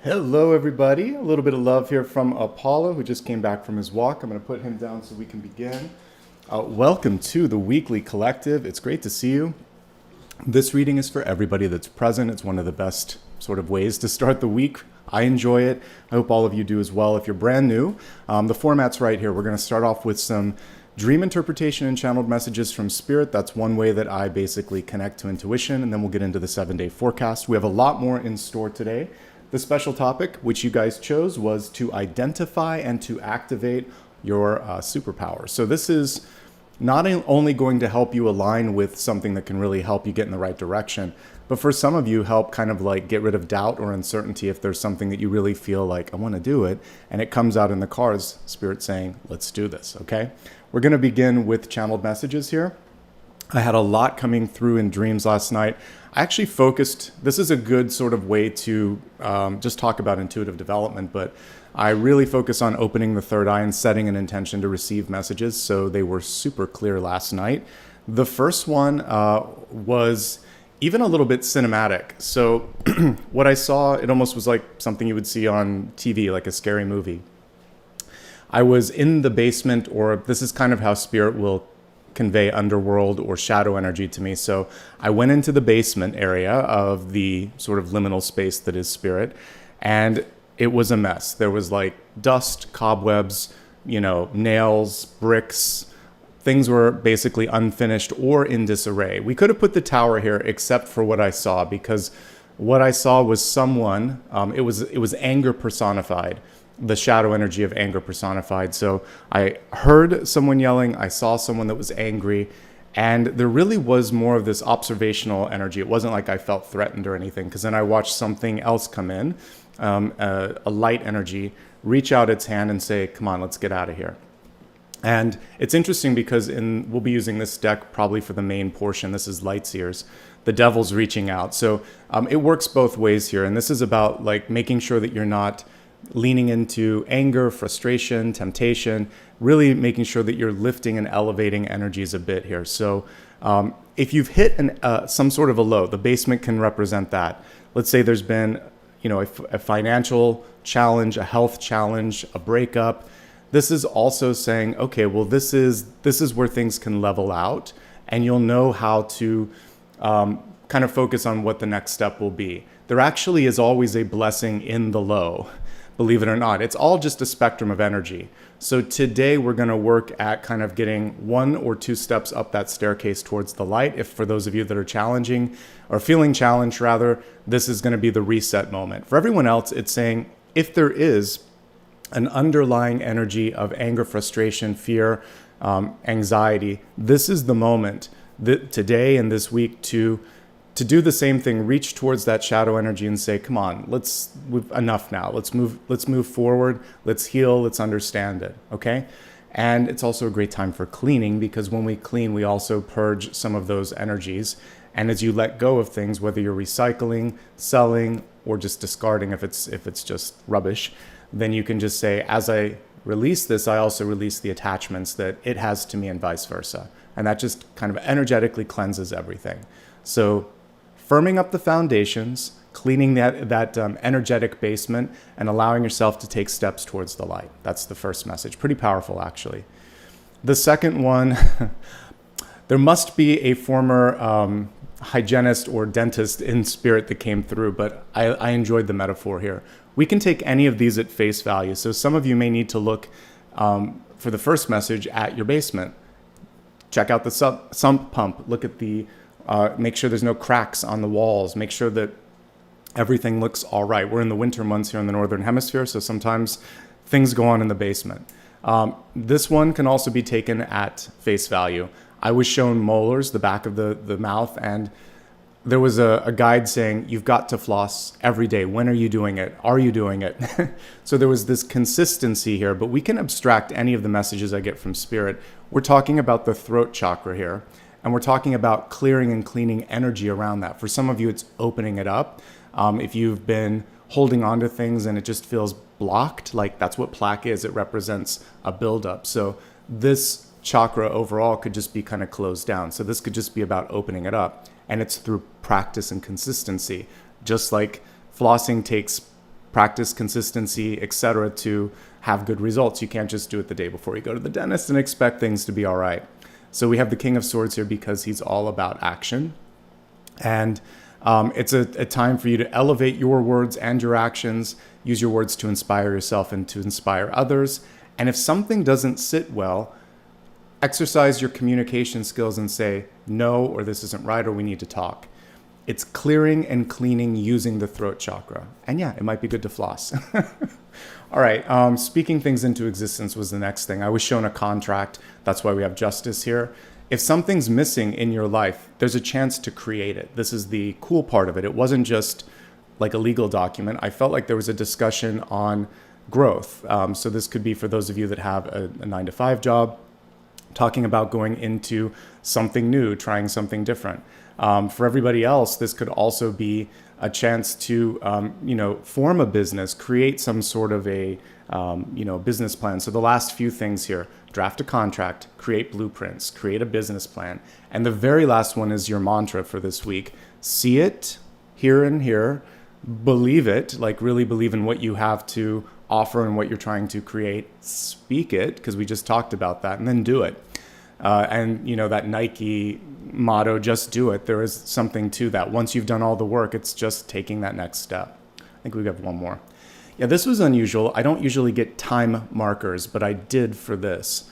Hello, everybody. A little bit of love here from Apollo, who just came back from his walk. I'm going to put him down so we can begin. Welcome to the Weekly Collective. It's great to see you. This reading is for everybody that's present. It's one of the best sort of ways to start the week. I enjoy it. I hope all of you do as well. If you're brand new, the format's right here. We're going to start off with some dream interpretation and channeled messages from Spirit. That's one way that I basically connect to intuition, and then we'll get into the 7-day forecast. We have a lot more in store today. The special topic, which you guys chose, was to identify and to activate your superpower. So this is not only going to help you align with something that can really help you get in the right direction, but for some of you help kind of like get rid of doubt or uncertainty if there's something that you really feel like, I want to do it, and it comes out in the cards, Spirit saying, let's do this, okay? We're going to begin with channeled messages here. I had a lot coming through in dreams last night. I actually focused, this is a good sort of way to just talk about intuitive development, but I really focus on opening the third eye and setting an intention to receive messages. So they were super clear last night. The first one was even a little bit cinematic. So what I saw, it almost was like something you would see on TV, like a scary movie. I was in the basement, or this is kind of how Spirit will convey underworld or shadow energy to me. So I went into the basement area of the sort of liminal space that is Spirit, and it was a mess. There was like dust, cobwebs, nails, bricks. Things were basically unfinished or in disarray. We could have put the tower here except for what I saw, because what I saw was someone, it was anger personified. The shadow energy of anger personified. So I heard someone yelling, I saw someone that was angry, and there really was more of this observational energy. It wasn't like I felt threatened or anything, because then I watched something else come in, a light energy, reach out its hand and say, come on, let's get out of here. And it's interesting because we'll be using this deck probably for the main portion. This is Light's Ears. The devil's reaching out. So it works both ways here. And this is about like making sure that you're not leaning into anger, frustration, temptation, really making sure that you're lifting and elevating energies a bit here. So if you've hit some sort of a low, the basement can represent that. Let's say there's been a financial challenge, a health challenge, a breakup. This is also saying, okay, well, this is where things can level out, and you'll know how to kind of focus on what the next step will be. There actually is always a blessing in the low. Believe it or not, it's all just a spectrum of energy. So today we're going to work at kind of getting 1 or 2 steps up that staircase towards the light. If for those of you that are challenging or feeling challenged rather, this is going to be the reset moment. For everyone else, it's saying if there is an underlying energy of anger, frustration, fear, anxiety, this is the moment that today and this week to do the same thing, reach towards that shadow energy and say, come on, enough now. Let's move forward. Let's heal. Let's understand it. Okay. And it's also a great time for cleaning, because when we clean, we also purge some of those energies. And as you let go of things, whether you're recycling, selling, or just discarding, if it's just rubbish, then you can just say, as I release this, I also release the attachments that it has to me and vice versa. And that just kind of energetically cleanses everything. So firming up the foundations, cleaning that energetic basement, and allowing yourself to take steps towards the light. That's the first message. Pretty powerful, actually. The second one, there must be a former hygienist or dentist in Spirit that came through, but I enjoyed the metaphor here. We can take any of these at face value. So some of you may need to look for the first message at your basement. Check out the sump pump. Look at make sure there's no cracks on the walls. Make sure that everything looks all right. We're in the winter months here in the Northern Hemisphere, so sometimes things go on in the basement. This one can also be taken at face value. I was shown molars, the back of the mouth, and there was a guide saying, you've got to floss every day. When are you doing it? Are you doing it? So there was this consistency here, but we can abstract any of the messages I get from Spirit. We're talking about the throat chakra here. And we're talking about clearing and cleaning energy around that. For some of you, it's opening it up. If you've been holding on to things and it just feels blocked, like that's what plaque is. It represents a buildup. So this chakra overall could just be kind of closed down. So this could just be about opening it up. And it's through practice and consistency. Just like flossing takes practice consistency, etc., to have good results. You can't just do it the day before you go to the dentist and expect things to be all right. So we have the King of Swords here because he's all about action. And it's a time for you to elevate your words and your actions, use your words to inspire yourself and to inspire others. And if something doesn't sit well, exercise your communication skills and say, no, or this isn't right, or we need to talk. It's clearing and cleaning using the throat chakra. And yeah, it might be good to floss. All right, speaking things into existence was the next thing. I was shown a contract. That's why we have justice here. If something's missing in your life, there's a chance to create it. This is the cool part of it. It wasn't just like a legal document. I felt like there was a discussion on growth. So this could be for those of you that have a 9-to-5 job, talking about going into something new, trying something different. For everybody else, this could also be a chance to, form a business, create some sort of a, business plan. So the last few things here: draft a contract, create blueprints, create a business plan. And the very last one is your mantra for this week. See it, here and here, believe it, like really believe in what you have to offer and what you're trying to create. Speak it, because we just talked about that, and then do it. And that Nike motto, just do it. There is something to that. Once you've done all the work, it's just taking that next step. I think we have one more. Yeah, this was unusual. I don't usually get time markers, but I did for this.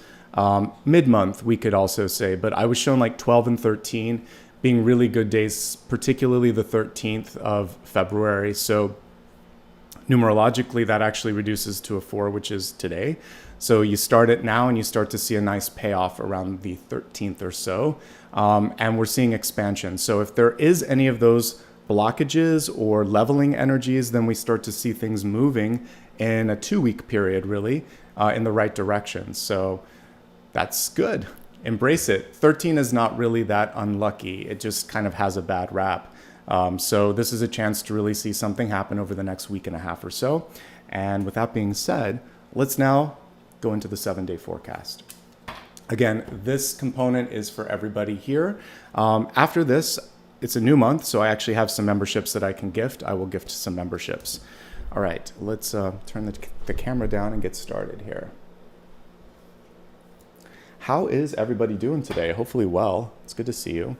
Mid-month, we could also say, but I was shown like 12 and 13 being really good days, particularly the 13th of February. So numerologically, that actually reduces to a 4, which is today. So you start it now and you start to see a nice payoff around the 13th or so. And we're seeing expansion. So if there is any of those blockages or leveling energies, then we start to see things moving in a 2-week period, really, in the right direction. So that's good. Embrace it. 13 is not really that unlucky. It just kind of has a bad rap. So this is a chance to really see something happen over the next week and a half or so. And with that being said, let's now go into the 7-day forecast. Again, this component is for everybody here. After this, it's a new month, so I actually have some memberships that I can gift. I will gift some memberships. All right, let's turn the camera down and get started here. How is everybody doing today? Hopefully well. It's good to see you.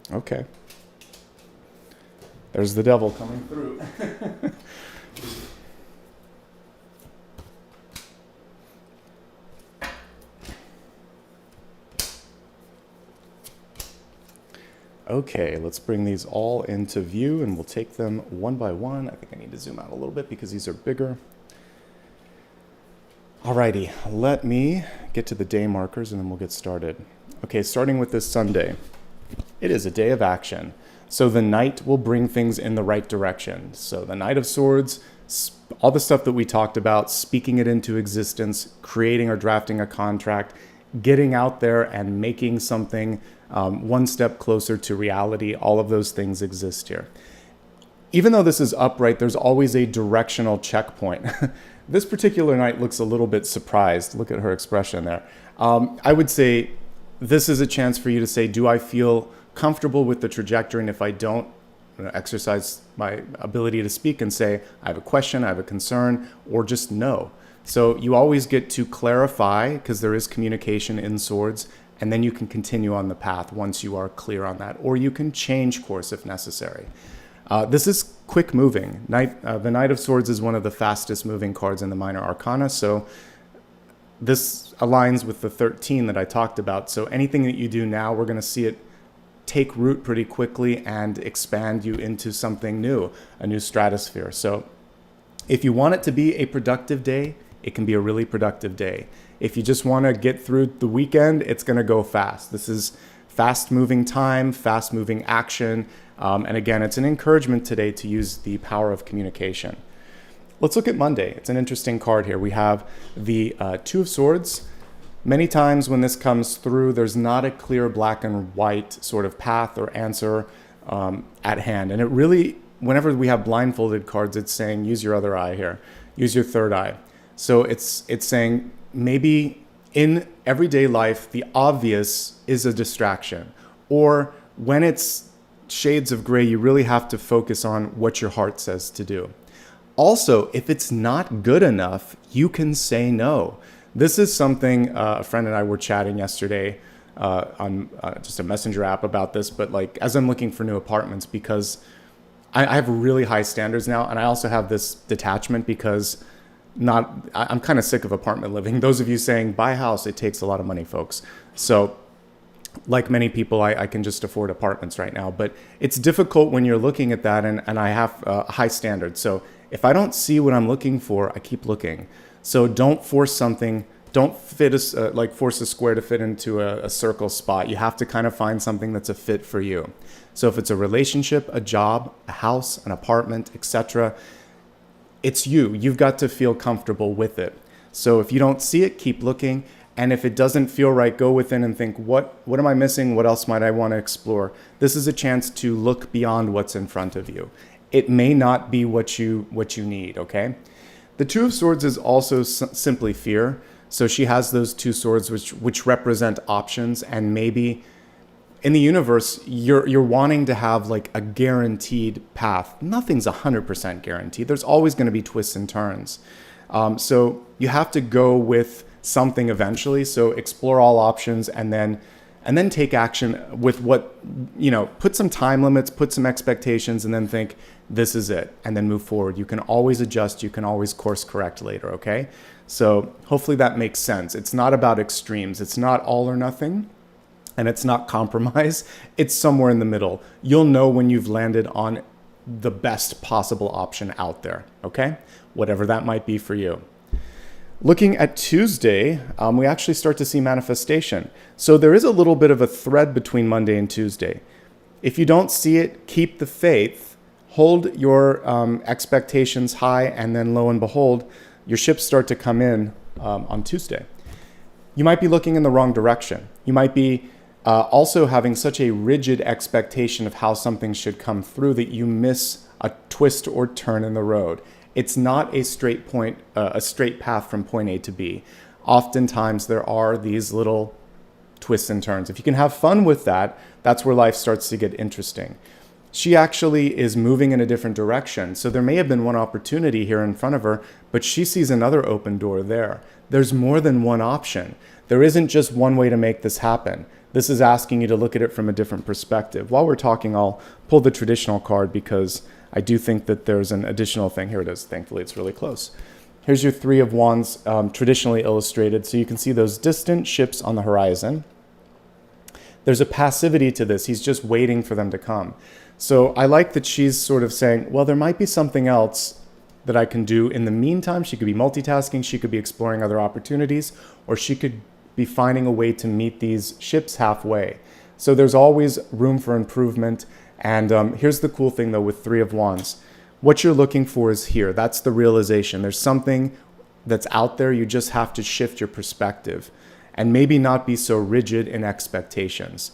Okay. There's the devil coming through. Okay, let's bring these all into view and we'll take them one by one. I think I need to zoom out a little bit because these are bigger. Alrighty, let me get to the day markers and then we'll get started. Okay, starting with this Sunday. It is a day of action. So the Knight will bring things in the right direction. So the Knight of Swords, all the stuff that we talked about, speaking it into existence, creating or drafting a contract, getting out there and making something one step closer to reality, all of those things exist here. Even though this is upright, there's always a directional checkpoint. This particular Knight looks a little bit surprised. Look at her expression there. I would say this is a chance for you to say, do I feel comfortable with the trajectory? And if I don't, exercise my ability to speak and say, I have a question, I have a concern, or just no. So you always get to clarify, because there is communication in swords, and then you can continue on the path once you are clear on that, or you can change course if necessary. This is quick moving. The Knight of Swords is one of the fastest moving cards in the Minor Arcana, so this aligns with the 13 that I talked about. So anything that you do now, we're going to see it take root pretty quickly and expand you into something new, a new stratosphere. So if you want it to be a productive day, it can be a really productive day. If you just want to get through the weekend, it's going to go fast. This is fast moving time, fast moving action. And again, it's an encouragement today to use the power of communication. Let's look at Monday. It's an interesting card here. We have the Two of Swords. Many times when this comes through, there's not a clear black and white sort of path or answer. at hand. And it really, whenever we have blindfolded cards, it's saying use your other eye here, use your third eye. So it's saying maybe in everyday life, the obvious is a distraction, or when it's shades of gray, you really have to focus on what your heart says to do. Also, if it's not good enough, you can say no. This is something a friend and I were chatting yesterday on just a messenger app about this, but like as I'm looking for new apartments, because I have really high standards now, and I also have this detachment because I'm kind of sick of apartment living. Those of you saying buy a house, it takes a lot of money, folks. So like many people, I can just afford apartments right now, but it's difficult when you're looking at that, and I have high standards. So if I don't see what I'm looking for, I keep looking. So don't force something. Don't force a square to fit into a circle spot. You have to kind of find something that's a fit for you. So if it's a relationship, a job, a house, an apartment, etc., it's you. You've got to feel comfortable with it. So if you don't see it, keep looking. And if it doesn't feel right, go within and think, what am I missing? What else might I want to explore? This is a chance to look beyond what's in front of you. It may not be what you need, okay? The Two of Swords is also simply fear. So she has those two swords which represent options, and maybe in the universe you're wanting to have like a guaranteed path. Nothing's 100% guaranteed. There's always going to be twists and turns. So you have to go with something eventually. So explore all options and then take action with what, put some time limits, put some expectations, and then think this is it, and then move forward. You can always adjust. You can always course correct later. Okay. So hopefully that makes sense. It's not about extremes. It's not all or nothing, and it's not compromise. It's somewhere in the middle. You'll know when you've landed on the best possible option out there, okay? Whatever that might be for you. Looking at Tuesday, we actually start to see manifestation. So there is a little bit of a thread between Monday and Tuesday. If you don't see it, keep the faith, hold your expectations high, and then lo and behold, your ships start to come in on Tuesday. You might be looking in the wrong direction. You might be also having such a rigid expectation of how something should come through that you miss a twist or turn in the road. It's not a straight path from point A to B. Oftentimes there are these little twists and turns. If you can have fun with that, that's where life starts to get interesting. She actually is moving in a different direction. So there may have been one opportunity here in front of her, but she sees another open door there. There's more than one option. There isn't just one way to make this happen. This is asking you to look at it from a different perspective. While we're talking, I'll pull the traditional card because I do think that there's an additional thing. Here it is. Thankfully, it's really close. Here's your Three of Wands, traditionally illustrated. So you can see those distant ships on the horizon. There's a passivity to this. He's just waiting for them to come. So I like that she's sort of saying, well, there might be something else that I can do in the meantime. She could be multitasking. She could be exploring other opportunities, or she could be finding a way to meet these ships halfway. So there's always room for improvement. And here's the cool thing, though, with Three of Wands. What you're looking for is here. That's the realization. There's something that's out there. You just have to shift your perspective and maybe not be so rigid in expectations.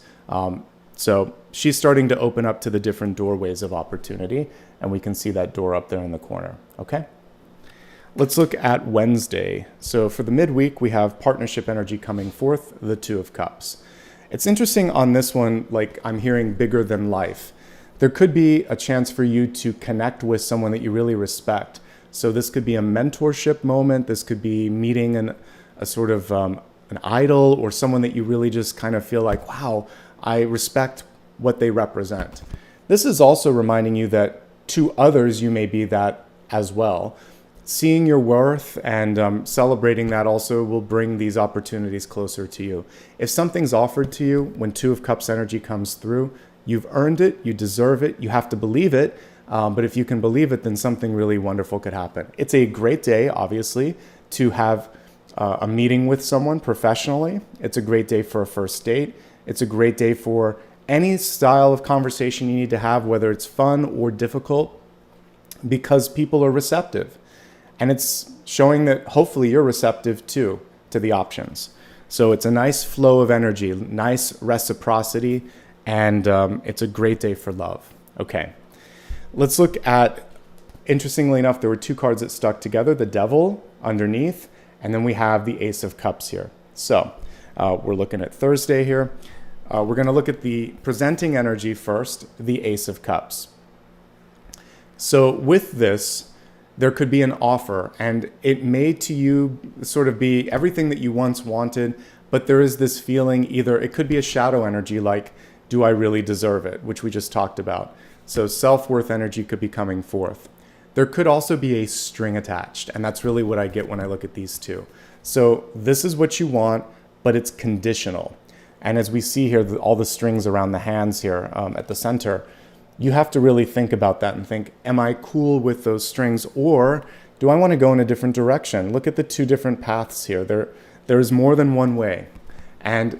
So she's starting to open up to the different doorways of opportunity, and we can see that door up there in the corner, okay? Let's look at Wednesday. So for the midweek, we have partnership energy coming forth, the Two of Cups. It's interesting on this one, like I'm hearing bigger than life. There could be a chance for you to connect with someone that you really respect. So this could be a mentorship moment. This could be meeting a sort of an idol, or someone that you really just kind of feel like, wow, I respect what they represent. This is also reminding you that to others, you may be that as well. Seeing your worth and celebrating that also will bring these opportunities closer to you. If something's offered to you, when Two of Cups energy comes through, you've earned it, you deserve it, you have to believe it. But if you can believe it, then something really wonderful could happen. It's a great day, obviously, to have a meeting with someone professionally. It's a great day for a first date. It's a great day for any style of conversation you need to have, whether it's fun or difficult, because people are receptive. And it's showing that hopefully you're receptive too to the options. So it's a nice flow of energy, nice reciprocity, And it's a great day for love. Okay, let's look at, interestingly enough, there were two cards that stuck together, the Devil underneath, and then we have the Ace of Cups here. So we're looking at Thursday here. We're going to look at the presenting energy first, the Ace of Cups. So with this, there could be an offer, and it may to you sort of be everything that you once wanted, but there is this feeling, either it could be a shadow energy like, do I really deserve it, which we just talked about. So self-worth energy could be coming forth. There could also be a string attached, and that's really what I get when I look at these two. So this is what you want, but it's conditional. And as we see here, all the strings around the hands here at the center, you have to really think about that and think, am I cool with those strings, or do I want to go in a different direction? Look at the two different paths here. There is more than one way. And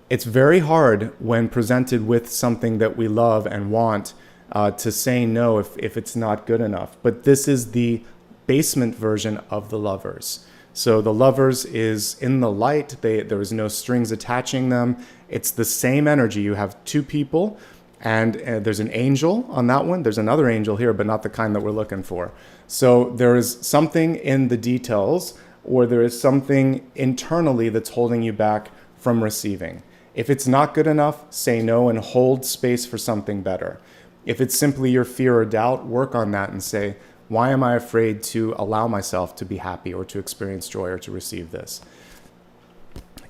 it's very hard when presented with something that we love and want to say no if it's not good enough. But this is the basement version of the Lovers. So the Lovers is in the light. There is no strings attaching them. It's the same energy. You have two people, and there's an angel on that one. There's another angel here, but not the kind that we're looking for. So there is something in the details, or there is something internally that's holding you back from receiving. If it's not good enough, say no and hold space for something better. If it's simply your fear or doubt, work on that and say, why am I afraid to allow myself to be happy or to experience joy or to receive this?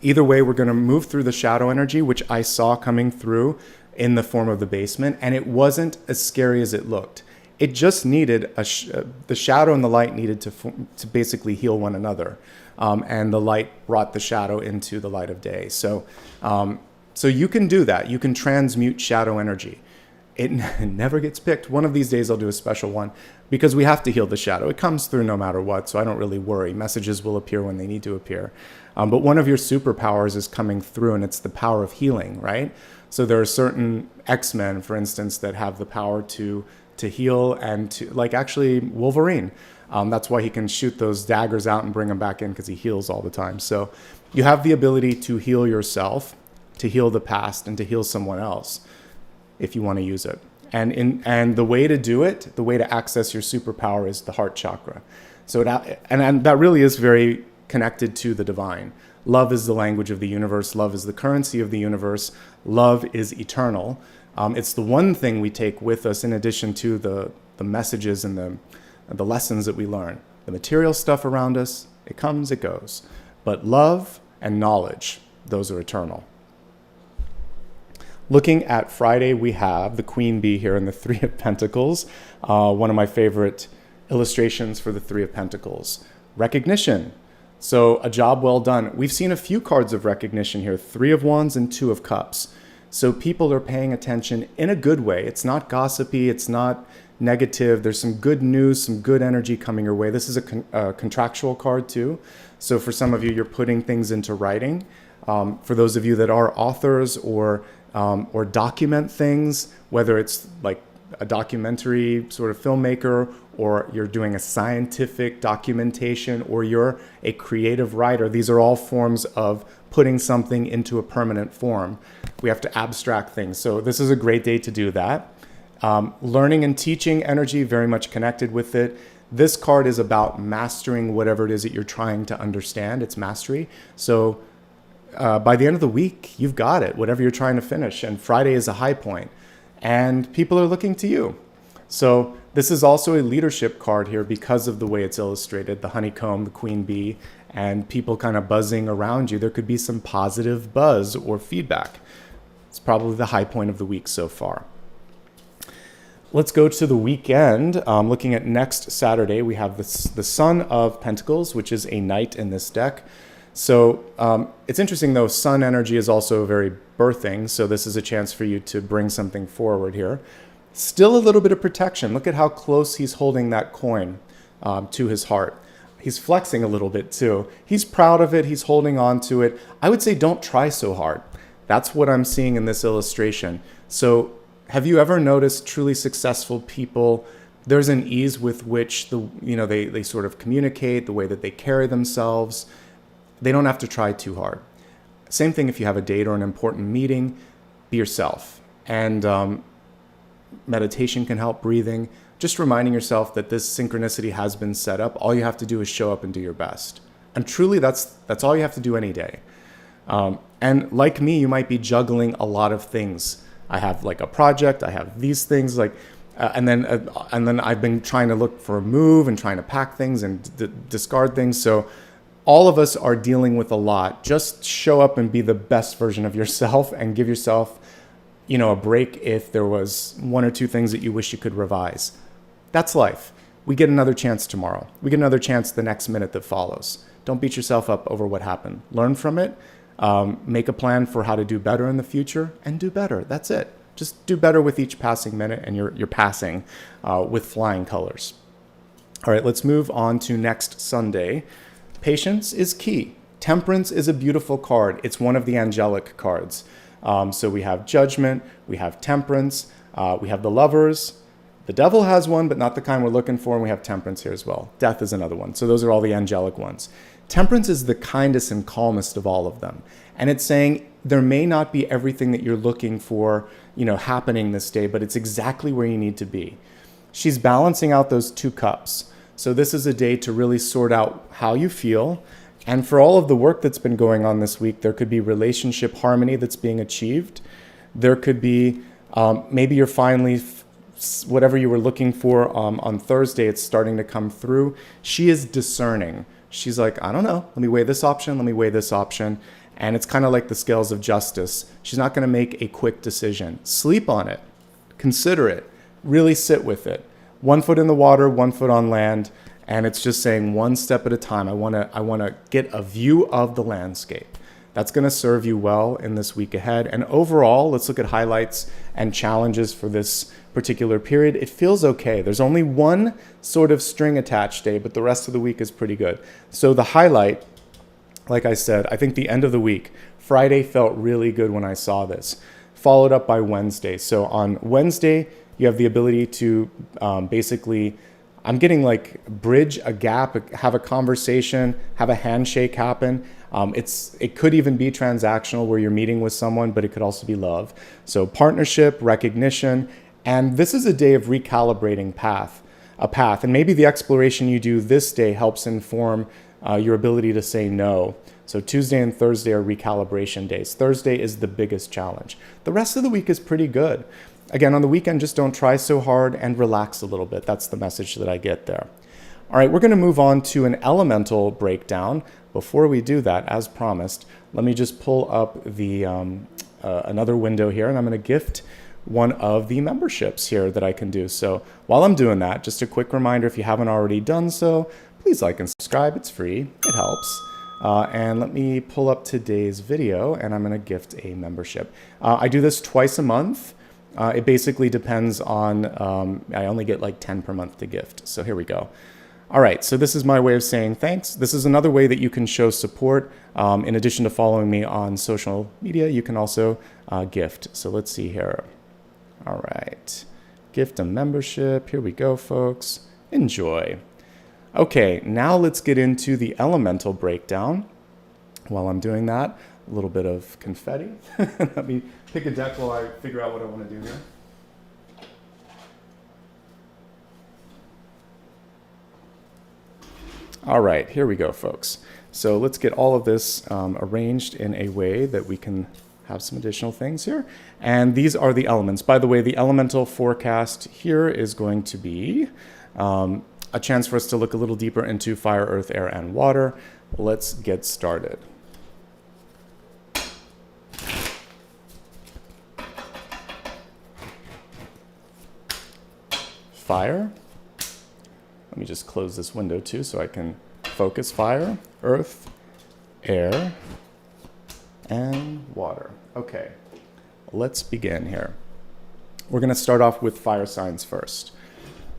Either way, we're going to move through the shadow energy, which I saw coming through in the form of the basement, and it wasn't as scary as it looked. It just needed, the shadow and the light needed to basically heal one another. And the light brought the shadow into the light of day. So you can do that. You can transmute shadow energy. It never gets picked. One of these days I'll do a special one because we have to heal the shadow. It comes through no matter what, so I don't really worry. Messages will appear when they need to appear. But one of your superpowers is coming through, and it's the power of healing, right? So there are certain X-Men, for instance, that have the power to heal and to, like actually Wolverine. That's why he can shoot those daggers out and bring them back in, because he heals all the time. So you have the ability to heal yourself, to heal the past, and to heal someone else if you want to use it. And the way to do it, the way to access your superpower is the heart chakra. So and that really is very connected to the divine. Love is the language of the universe. Love is the currency of the universe. Love is eternal. It's the one thing we take with us in addition to the messages and the lessons that we learn. The material stuff around us, it comes, it goes. But love and knowledge, those are eternal. Looking at Friday, we have the Queen Bee here in the Three of Pentacles. One of my favorite illustrations for the Three of Pentacles. Recognition. So a job well done. We've seen a few cards of recognition here, Three of Wands and Two of Cups. So people are paying attention in a good way. It's not gossipy. It's not negative. There's some good news, some good energy coming your way. This is a contractual card too. So for some of you, you're putting things into writing. For those of you that are authors or document things, whether it's like a documentary sort of filmmaker, or you're doing a scientific documentation, or you're a creative writer, these are all forms of putting something into a permanent form. We have to abstract things. So this is a great day to do that. Learning and teaching energy, very much connected with it. This card is about mastering whatever it is that you're trying to understand. It's mastery. So by the end of the week, you've got it, whatever you're trying to finish. And Friday is a high point. And people are looking to you. So this is also a leadership card here because of the way it's illustrated, the honeycomb, the queen bee, and people kind of buzzing around you. There could be some positive buzz or feedback. It's probably the high point of the week so far. Let's go to the weekend. Looking at next Saturday, we have the Sun of Pentacles, which is a knight in this deck. So it's interesting though, sun energy is also very birthing. So this is a chance for you to bring something forward here. Still a little bit of protection. Look at how close he's holding that coin to his heart. He's flexing a little bit too. He's proud of it. He's holding on to it. I would say don't try so hard. That's what I'm seeing in this illustration. So have you ever noticed truly successful people? There's an ease with which they sort of communicate, the way that they carry themselves. They don't have to try too hard. Same thing if you have a date or an important meeting. be yourself. And meditation can help, breathing, just reminding yourself that this synchronicity has been set up. All you have to do is show up and do your best. And truly, that's all you have to do any day. And like me, you might be juggling a lot of things. I have like a project, I have these things, like, and then I've been trying to look for a move and trying to pack things and discard things. So all of us are dealing with a lot. Just show up and be the best version of yourself and give yourself, a break if there was one or two things that you wish you could revise. That's life. We get another chance tomorrow. We get another chance the next minute that follows. Don't beat yourself up over what happened. Learn from it. Make a plan for how to do better in the future and do better. That's it. Just do better with each passing minute, and you're passing with flying colors. All right, let's move on to next Sunday. Patience is key. Temperance is a beautiful card. It's one of the angelic cards. So we have Judgment, we have Temperance, we have the Lovers. The Devil has one, but not the kind we're looking for, and we have Temperance here as well. Death is another one. So those are all the angelic ones. Temperance is the kindest and calmest of all of them. And it's saying there may not be everything that you're looking for, happening this day, but it's exactly where you need to be. She's balancing out those two cups. So this is a day to really sort out how you feel. And for all of the work that's been going on this week, there could be relationship harmony that's being achieved. There could be, maybe you're finally, whatever you were looking for on Thursday, it's starting to come through. She is discerning. She's like, I don't know. Let me weigh this option. Let me weigh this option. And it's kind of like the scales of justice. She's not going to make a quick decision. Sleep on it. Consider it. Really sit with it. 1 foot in the water, 1 foot on land. And it's just saying one step at a time. I want to get a view of the landscape. That's going to serve you well in this week ahead. And overall, let's look at highlights and challenges for this particular period. It feels okay. There's only one sort of string attached day, but the rest of the week is pretty good. So the highlight, like I said, I think the end of the week, Friday felt really good when I saw this, followed up by Wednesday. So on Wednesday, you have the ability to basically, I'm getting like bridge a gap, have a conversation, have a handshake happen. It could even be transactional where you're meeting with someone, but it could also be love. So partnership, recognition, and this is a day of recalibrating a path. And maybe the exploration you do this day helps inform your ability to say no. So Tuesday and Thursday are recalibration days. Thursday is the biggest challenge. The rest of the week is pretty good. Again, on the weekend, just don't try so hard and relax a little bit. That's the message that I get there. All right, we're going to move on to an elemental breakdown. Before we do that, as promised, let me just pull up the another window here, and I'm going to gift one of the memberships here that I can do. So while I'm doing that, just a quick reminder, if you haven't already done so, please like and subscribe. It's free. It helps. And let me pull up today's video, and I'm going to gift a membership. I do this twice a month. It basically depends on, I only get like 10 per month to gift. So here we go. All right, so this is my way of saying thanks. This is another way that you can show support. In addition to following me on social media, you can also gift. So let's see here. All right, gift a membership. Here we go, folks. Enjoy. Okay, now let's get into the elemental breakdown. While I'm doing that, a little bit of confetti. Let me pick a deck while I figure out what I want to do here. All right, here we go, folks. So let's get all of this arranged in a way that we can have some additional things here. And these are the elements. By the way, the elemental forecast here is going to be a chance for us to look a little deeper into fire, earth, air, and water. Let's get started. Fire. Let me just close this window too so I can focus. Fire, earth, air, and water. Okay, let's begin here. We're going to start off with fire signs first.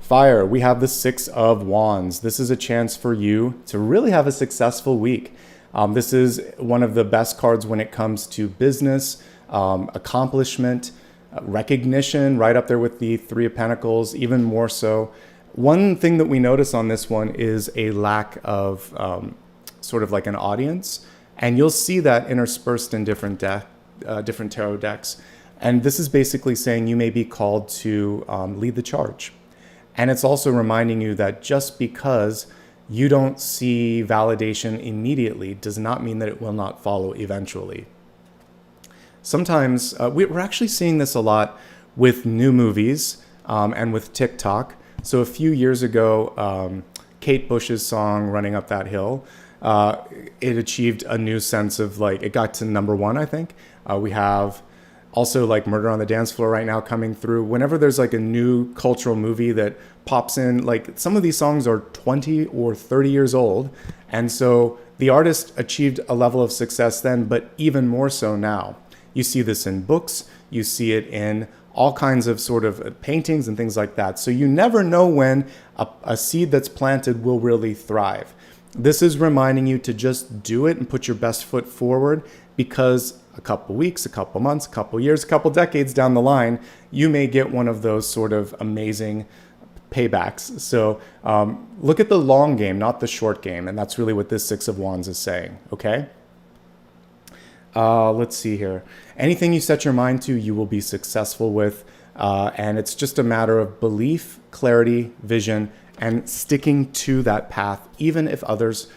Fire, we have the 6 of Wands. This is a chance for you to really have a successful week. This is one of the best cards when it comes to business, accomplishment, recognition, right up there with the 3 of Pentacles, even more so. One thing that we notice on this one is a lack of sort of like an audience, and you'll see that interspersed in different tarot decks. And this is basically saying you may be called to lead the charge. And it's also reminding you that just because you don't see validation immediately does not mean that it will not follow eventually. Sometimes we're actually seeing this a lot with new movies and with TikTok. So a few years ago, Kate Bush's song Running Up That Hill, it achieved a new sense of like, it got to #1, I think. We have also like Murder on the Dance Floor right now coming through. Whenever there's like a new cultural movie that pops in, like some of these songs are 20 or 30 years old. And so the artist achieved a level of success then, but even more so now. You see this in books, you see it in all kinds of sort of paintings and things like that. So you never know when a seed that's planted will really thrive. This is reminding you to just do it and put your best foot forward, because a couple weeks, a couple months, a couple years, a couple decades down the line, you may get one of those sort of amazing paybacks. So look at the long game, not the short game. And that's really what this Six of Wands is saying, okay? Let's see here. Anything you set your mind to, you will be successful with. And it's just a matter of belief, clarity, vision, and sticking to that path, even if others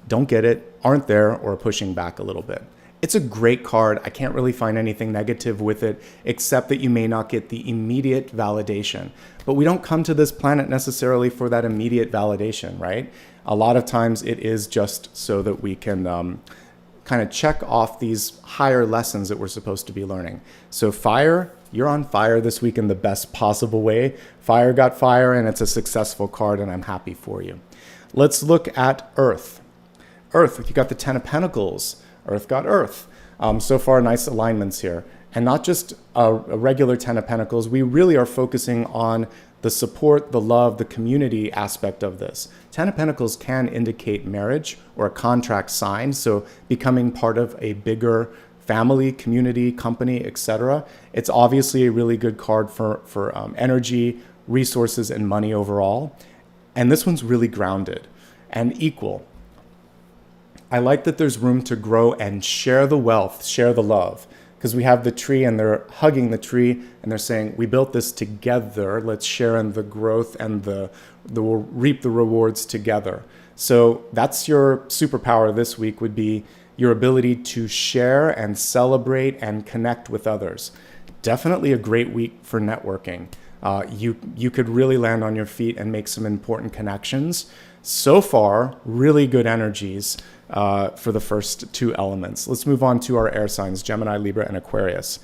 don't get it, aren't there, or are pushing back a little bit. It's a great card. I can't really find anything negative with it, except that you may not get the immediate validation. But we don't come to this planet necessarily for that immediate validation, right? A lot of times it is just so that we can kind of check off these higher lessons that we're supposed to be learning. So fire, you're on fire this week in the best possible way. Fire got fire, and it's a successful card, and I'm happy for you. Let's look at Earth. Earth, you got the Ten of Pentacles. Earth got Earth. So far, nice alignments here. And not just a regular Ten of Pentacles. We really are focusing on the support, the love, the community aspect of this. Ten of Pentacles can indicate marriage or a contract signed, so becoming part of a bigger family, community, company, etc. It's obviously a really good card for energy, resources, and money overall. And this one's really grounded and equal. I like that there's room to grow and share the wealth, share the love. Because we have the tree and they're hugging the tree and they're saying, we built this together. Let's share in the growth and we'll reap the rewards together. So that's your superpower this week, would be your ability to share and celebrate and connect with others. Definitely a great week for networking. You could really land on your feet and make some important connections. So far, really good energies for the first two elements. Let's move on to our air signs, Gemini, Libra, and Aquarius.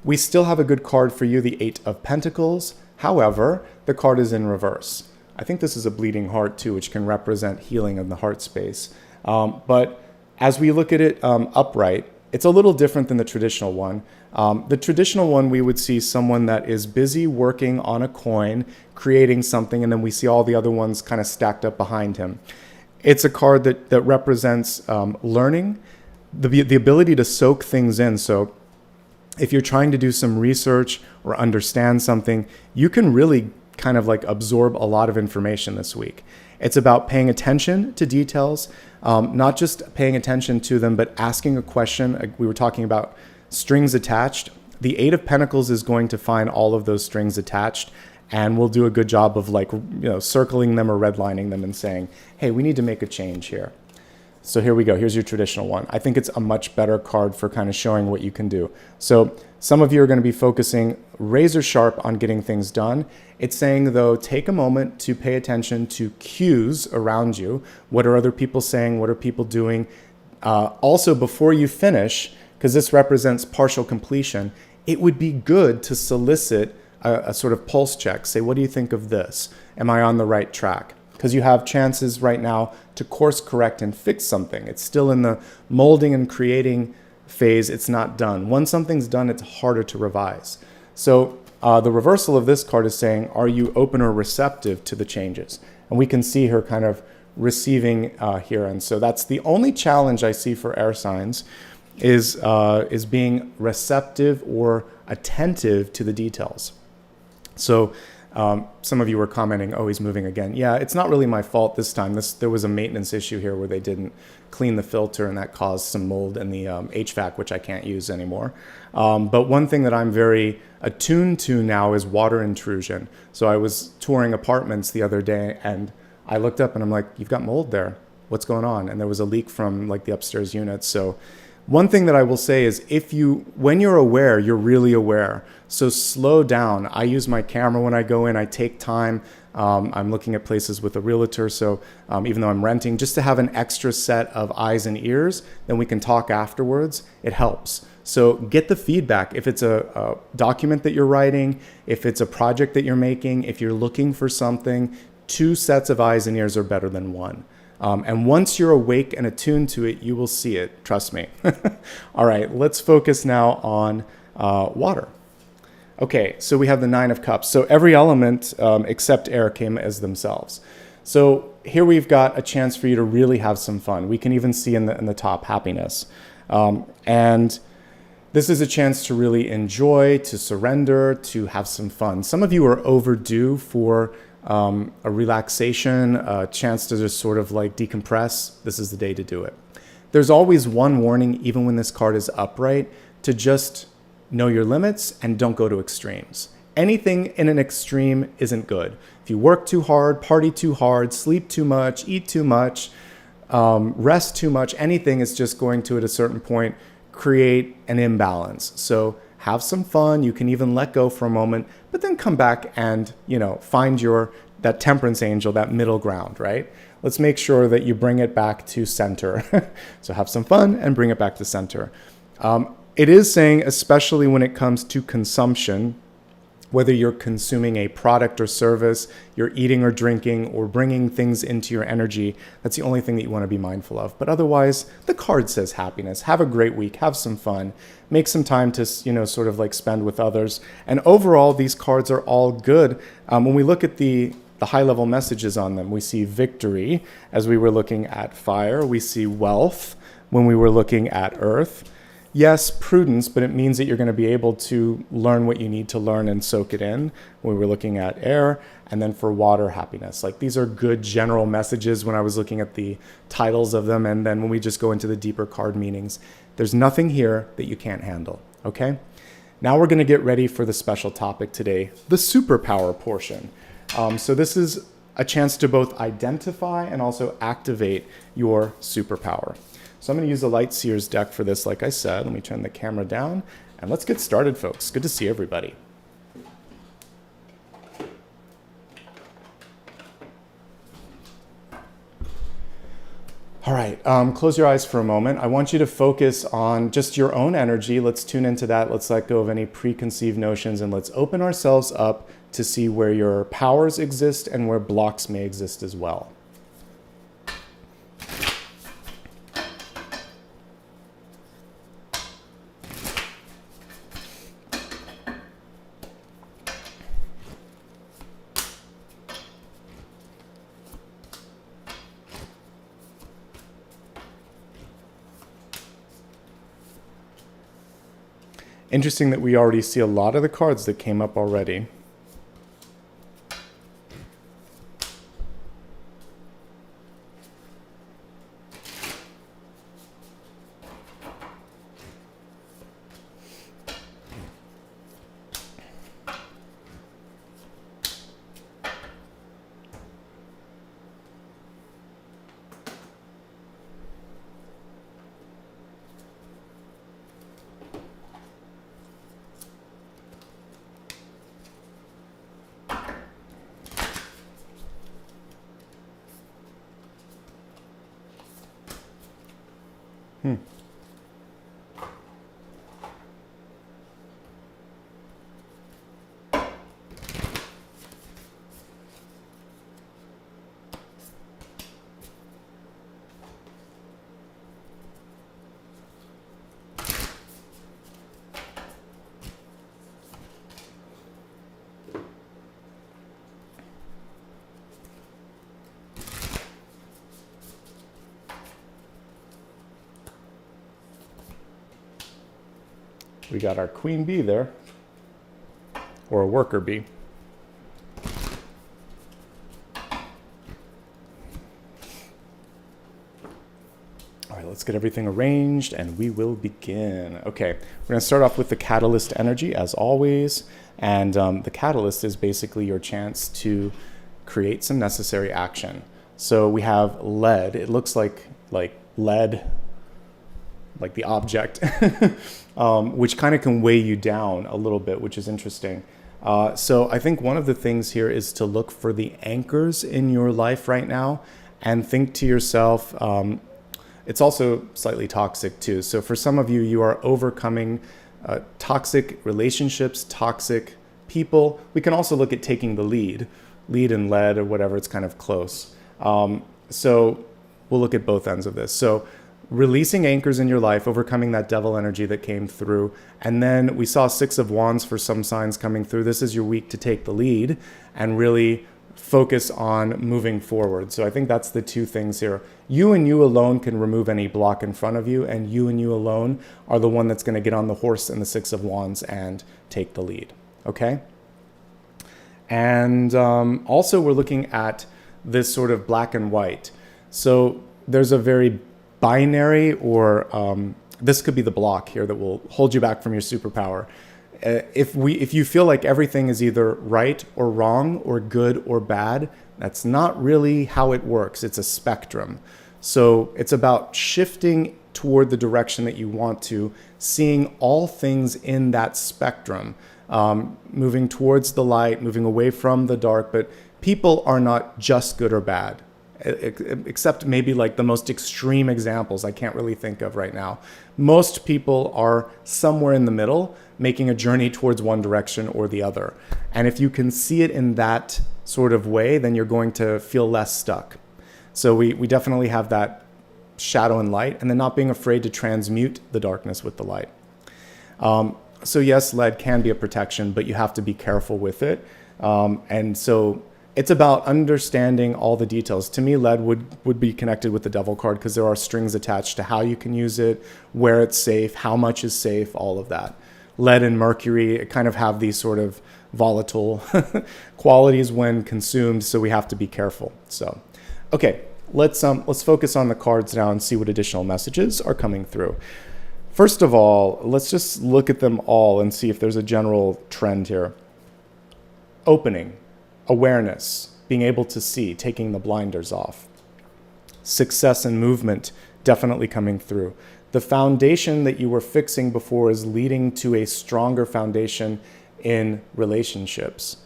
We still have a good card for you, the Eight of Pentacles. However, the card is in reverse. I think this is a bleeding heart too, which can represent healing in the heart space. But as we look at it upright, it's a little different than the traditional one. The traditional one, we would see someone that is busy working on a coin, creating something, and then we see all the other ones kind of stacked up behind him. It's a card that represents learning, the ability to soak things in. So if you're trying to do some research or understand something, you can really kind of like absorb a lot of information this week. It's about paying attention to details, not just paying attention to them, but asking a question. We were talking about strings attached. The Eight of Pentacles is going to find all of those strings attached, and we'll do a good job of circling them or redlining them and saying, hey, we need to make a change here. So here we go. Here's your traditional one. I think it's a much better card for kind of showing what you can do. So some of you are going to be focusing razor sharp on getting things done. It's saying, though, take a moment to pay attention to cues around you. What are other people saying? What are people doing? Also, before you finish, because this represents partial completion, it would be good to solicit a sort of pulse check. Say, what do you think of this? Am I on the right track? Because you have chances right now to course correct and fix something. It's still in the molding and creating phase. It's not done. Once something's done, it's harder to revise. So the reversal of this card is saying, are you open or receptive to the changes? And we can see her kind of receiving here. And so that's the only challenge I see for air signs is being receptive or attentive to the details. So Some of you were commenting, oh, he's moving again. Yeah, it's not really my fault this time. There was a maintenance issue here where they didn't clean the filter, and that caused some mold in the HVAC, which I can't use anymore. But one thing that I'm very attuned to now is water intrusion. So I was touring apartments the other day, and I looked up and I'm like, you've got mold there. What's going on? And there was a leak from like the upstairs unit. So one thing that I will say is when you're aware, you're really aware. So slow down. I use my camera when I go in. I take time. I'm looking at places with a realtor. So even though I'm renting, just to have an extra set of eyes and ears, then we can talk afterwards. It helps. So get the feedback. If it's a document that you're writing, if it's a project that you're making, if you're looking for something, 2 sets of eyes and ears are better than 1. And once you're awake and attuned to it, you will see it. Trust me. All right, let's focus now on water. Okay, so we have the 9 of Cups. So every element except air came as themselves. So here we've got a chance for you to really have some fun. We can even see in the top happiness. And this is a chance to really enjoy, to surrender, to have some fun. Some of you are overdue for a relaxation, a chance to just sort of like decompress. This is the day to do it. There's always one warning, even when this card is upright, to just know your limits and don't go to extremes. Anything in an extreme isn't good. If you work too hard, party too hard, sleep too much, eat too much, rest too much, anything is just going to, at a certain point, create an imbalance. So have some fun. You can even let go for a moment, but then come back and, find that temperance angel, that middle ground, right? Let's make sure that you bring it back to center. So have some fun and bring it back to center. It is saying, especially when it comes to consumption, whether you're consuming a product or service, you're eating or drinking or bringing things into your energy, that's the only thing that you want to be mindful of. But otherwise, the card says happiness. Have a great week. Have some fun. Make some time to, sort of like spend with others. And overall, these cards are all good. When we look at the high-level messages on them, we see victory as we were looking at fire. We see wealth when we were looking at earth. Yes, prudence, but it means that you're going to be able to learn what you need to learn and soak it in. We were looking at air, and then for water, happiness. Like, these are good general messages when I was looking at the titles of them, and then when we just go into the deeper card meanings, there's nothing here that you can't handle, okay? Now we're going to get ready for the special topic today, the superpower portion. So this is a chance to both identify and also activate your superpower. So I'm going to use the Light Seers deck for this, like I said. Let me turn the camera down, and let's get started, folks. Good to see everybody. All right, close your eyes for a moment. I want you to focus on just your own energy. Let's tune into that. Let's let go of any preconceived notions, and let's open ourselves up to see where your powers exist and where blocks may exist as well. Interesting that we already see a lot of the cards that came up already. We got our queen bee there, or a worker bee. let's get everything arranged and we will begin. Okay, we're going to start off with the catalyst energy as always. And the catalyst is basically your chance to create some necessary action. So we have lead. It looks like lead, like the object, which kind of can weigh you down a little bit, which is interesting. So I think one of the things here is to look for the anchors in your life right now and think to yourself, it's also slightly toxic too. So for some of you, you are overcoming toxic relationships, toxic people. We can also look at taking the lead and lead or whatever, it's kind of close. So we'll look at both ends of this. So releasing anchors in your life, overcoming that devil energy that came through. And then we saw 6 of Wands for some signs coming through. This is your week to take the lead and really focus on moving forward. So I think that's the 2 things here. You and you alone can remove any block in front of you, and you alone are the one that's going to get on the horse in the 6 of Wands and take the lead. Okay? And also we're looking at this sort of black and white. So there's a very binary, or this could be the block here that will hold you back from your superpower. If you feel like everything is either right or wrong or good or bad, that's not really how it works. It's a spectrum. So it's about shifting toward the direction that you want to, seeing all things in that spectrum, moving towards the light, moving away from the dark. But people are not just good or bad, except maybe like the most extreme examples I can't really think of right now. Most people are somewhere in the middle, making a journey towards one direction or the other. And if you can see it in that sort of way, then you're going to feel less stuck. So we definitely have that shadow and light, and then not being afraid to transmute the darkness with the light. So yes, lead can be a protection, but you have to be careful with it. And so it's about understanding all the details. To me, lead would be connected with the devil card because there are strings attached to how you can use it, where it's safe, how much is safe, all of that. Lead and mercury kind of have these sort of volatile qualities when consumed, so we have to be careful. So, okay, let's focus on the cards now and see what additional messages are coming through. First of all, let's just look at them all and see if there's a general trend here. Opening. Awareness, being able to see, taking the blinders off. Success and movement definitely coming through. The foundation that you were fixing before is leading to a stronger foundation in relationships.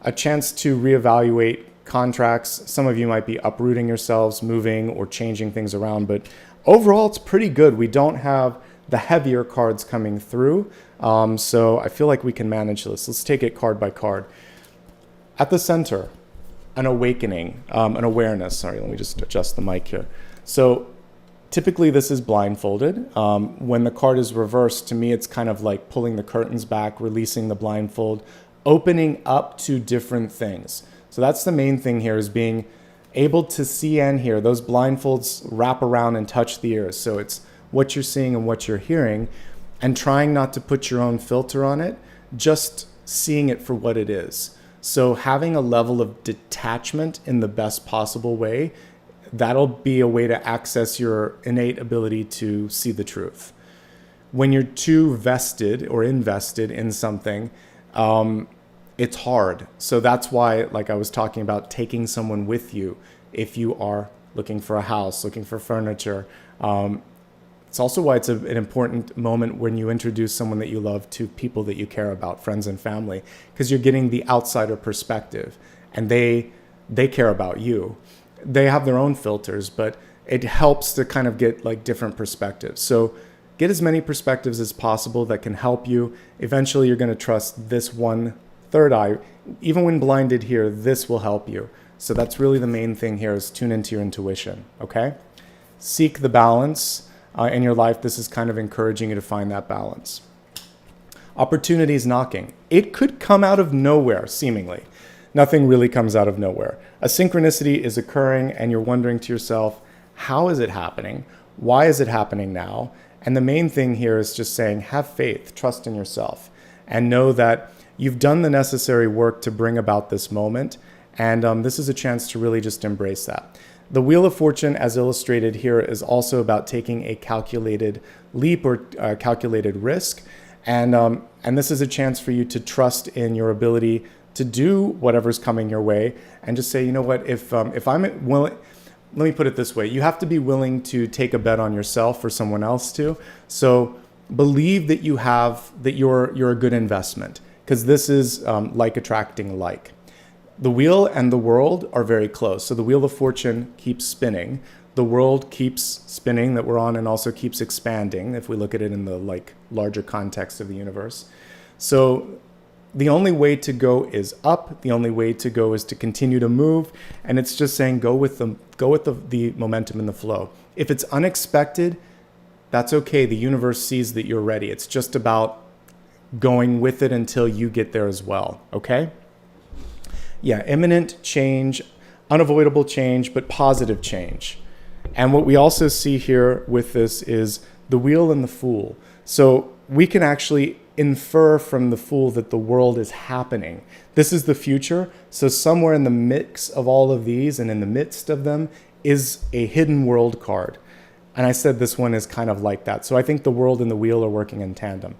A chance to reevaluate contracts. Some of you might be uprooting yourselves, moving or changing things around, but overall it's pretty good. We don't have the heavier cards coming through, so I feel like we can manage this. Let's take it card by card. At the center, an awakening, an awareness. Sorry, let me just adjust the mic here. So typically this is blindfolded. When the card is reversed, to me, it's kind of like pulling the curtains back, releasing the blindfold, opening up to different things. So that's the main thing here, is being able to see and hear. Those blindfolds wrap around and touch the ears. So it's what you're seeing and what you're hearing, and trying not to put your own filter on it, just seeing it for what it is. So having a level of detachment in the best possible way, that'll be a way to access your innate ability to see the truth. When you're too vested or invested in something, it's hard. So that's why, like I was talking about, taking someone with you if you are looking for a house, looking for furniture. It's also why it's an important moment when you introduce someone that you love to people that you care about, friends and family, because you're getting the outsider perspective, and they care about you. They have their own filters, but it helps to kind of get like different perspectives. So get as many perspectives as possible that can help you. Eventually, you're going to trust this one third eye. Even when blinded here, this will help you. So that's really the main thing here, is tune into your intuition, okay? Seek the balance. In your life, this is kind of encouraging you to find that balance. Opportunities knocking. It could come out of nowhere, seemingly. Nothing really comes out of nowhere. A synchronicity is occurring, and you're wondering to yourself, how is it happening? Why is it happening now? And the main thing here is just saying, have faith, trust in yourself, and know that you've done the necessary work to bring about this moment. And this is a chance to really just embrace that. The Wheel of Fortune, as illustrated here, is also about taking a calculated leap or calculated risk. And this is a chance for you to trust in your ability to do whatever's coming your way and just say, you know what, if I'm willing, let me put it this way. You have to be willing to take a bet on yourself or someone else too. So believe that you're a good investment, because this is like attracting like. The wheel and the world are very close. So the Wheel of Fortune keeps spinning. The world keeps spinning that we're on and also keeps expanding if we look at it in the larger context of the universe. So the only way to go is up. The only way to go is to continue to move. And it's just saying go with the momentum and the flow. If it's unexpected, that's okay. The universe sees that you're ready. It's just about going with it until you get there as well. Okay? Yeah, imminent change, unavoidable change, but positive change. And what we also see here with this is the Wheel and the Fool. So we can actually infer from the Fool that the world is happening. This is the future. So somewhere in the mix of all of these and in the midst of them is a hidden world card. And I said this one is kind of like that. So I think the world and the wheel are working in tandem.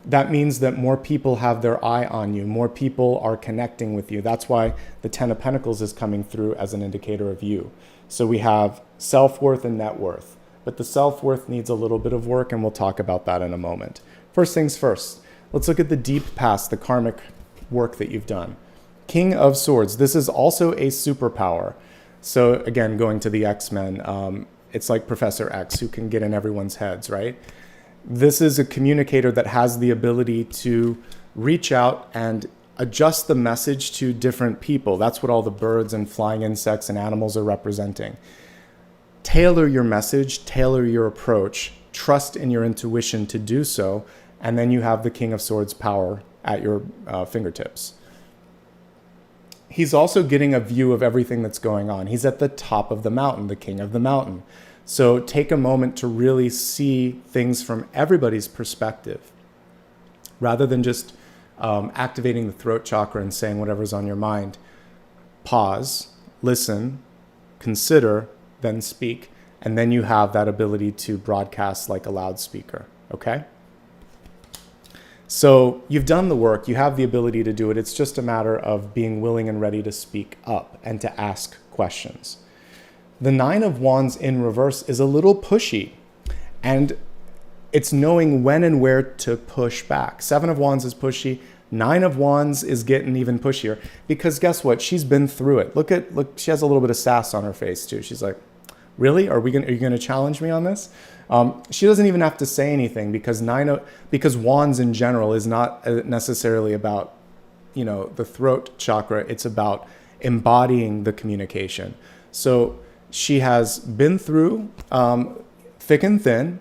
That means that more people have their eye on you. More people are connecting with you. That's why the Ten of Pentacles is coming through as an indicator of you. So we have self-worth and net worth. But the self-worth needs a little bit of work, and we'll talk about that in a moment. First things first, let's look at the deep past, the karmic work that you've done. King of Swords. This is also a superpower. So again, going to the X-Men, it's like Professor X who can get in everyone's heads, right? This is a communicator that has the ability to reach out and adjust the message to different people. That's what all the birds and flying insects and animals are representing. Tailor your message, tailor your approach, trust in your intuition to do so, and then you have the King of Swords power at your fingertips. He's also getting a view of everything that's going on. He's at the top of the mountain, the king of the mountain. So take a moment to really see things from everybody's perspective, rather than just activating the throat chakra and saying whatever's on your mind. Pause, listen, consider, then speak, and then you have that ability to broadcast like a loudspeaker, okay? So you've done the work, you have the ability to do it. It's just a matter of being willing and ready to speak up and to ask questions. The Nine of Wands in reverse is a little pushy, and it's knowing when and where to push back. Seven of Wands is pushy. Nine of Wands is getting even pushier, because guess what? She's been through it. Look, she has a little bit of sass on her face too. She's like, really? Are you going to challenge me on this? She doesn't even have to say anything, because Wands in general is not necessarily about, the throat chakra. It's about embodying the communication. So she has been through thick and thin.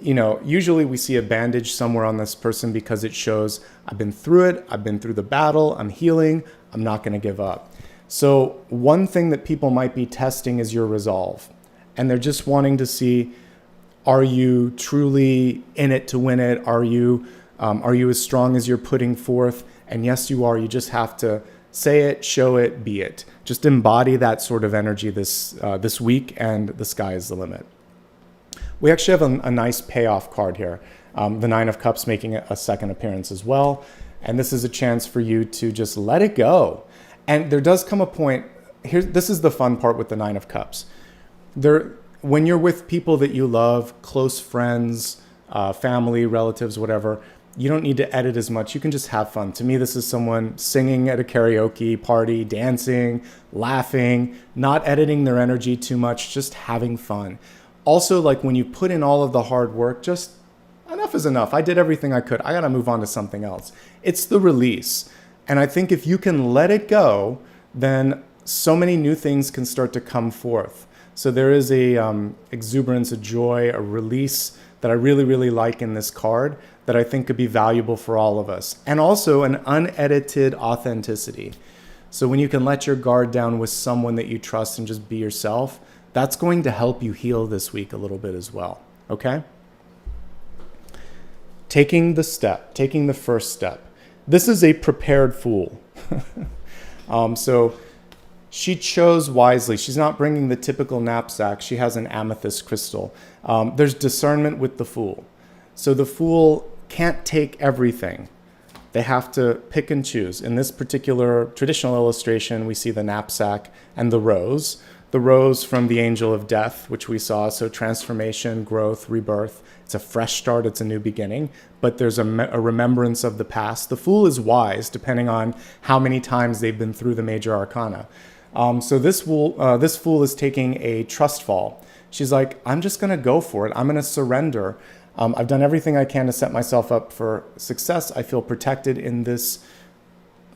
Usually we see a bandage somewhere on this person because it shows I've been through it. I've been through the battle. I'm healing. I'm not going to give up. So one thing that people might be testing is your resolve. And they're just wanting to see, are you truly in it to win it? Are you as strong as you're putting forth? And yes, you are. You just have to say it, show it, be it. Just embody that sort of energy this week, and the sky is the limit. We actually have a nice payoff card here. The Nine of Cups making a second appearance as well. And this is a chance for you to just let it go. And there does come a point, this is the fun part with the Nine of Cups. When you're with people that you love, close friends, family, relatives, whatever, you don't need to edit as much. You can just have fun. To me, this is someone singing at a karaoke party, dancing, laughing, not editing their energy too much, just having fun. Also, like when you put in all of the hard work, just enough is enough. I did everything I could. I got to move on to something else. It's the release. And I think if you can let it go, then so many new things can start to come forth. So there is a exuberance, a joy, a release that I really, really like in this card that I think could be valuable for all of us. And also an unedited authenticity. So when you can let your guard down with someone that you trust and just be yourself, that's going to help you heal this week a little bit as well, okay? Taking the first step. This is a prepared fool. So She chose wisely. She's not bringing the typical knapsack. She has an amethyst crystal. There's discernment with the Fool. So the Fool can't take everything. They have to pick and choose. In this particular traditional illustration, we see the knapsack and the rose. The rose from the angel of death, which we saw, so transformation, growth, rebirth. It's a fresh start, it's a new beginning, but there's a remembrance of the past. The Fool is wise, depending on how many times they've been through the major arcana. So this fool is taking a trust fall. She's like, I'm just going to go for it. I'm going to surrender. I've done everything I can to set myself up for success. I feel protected in this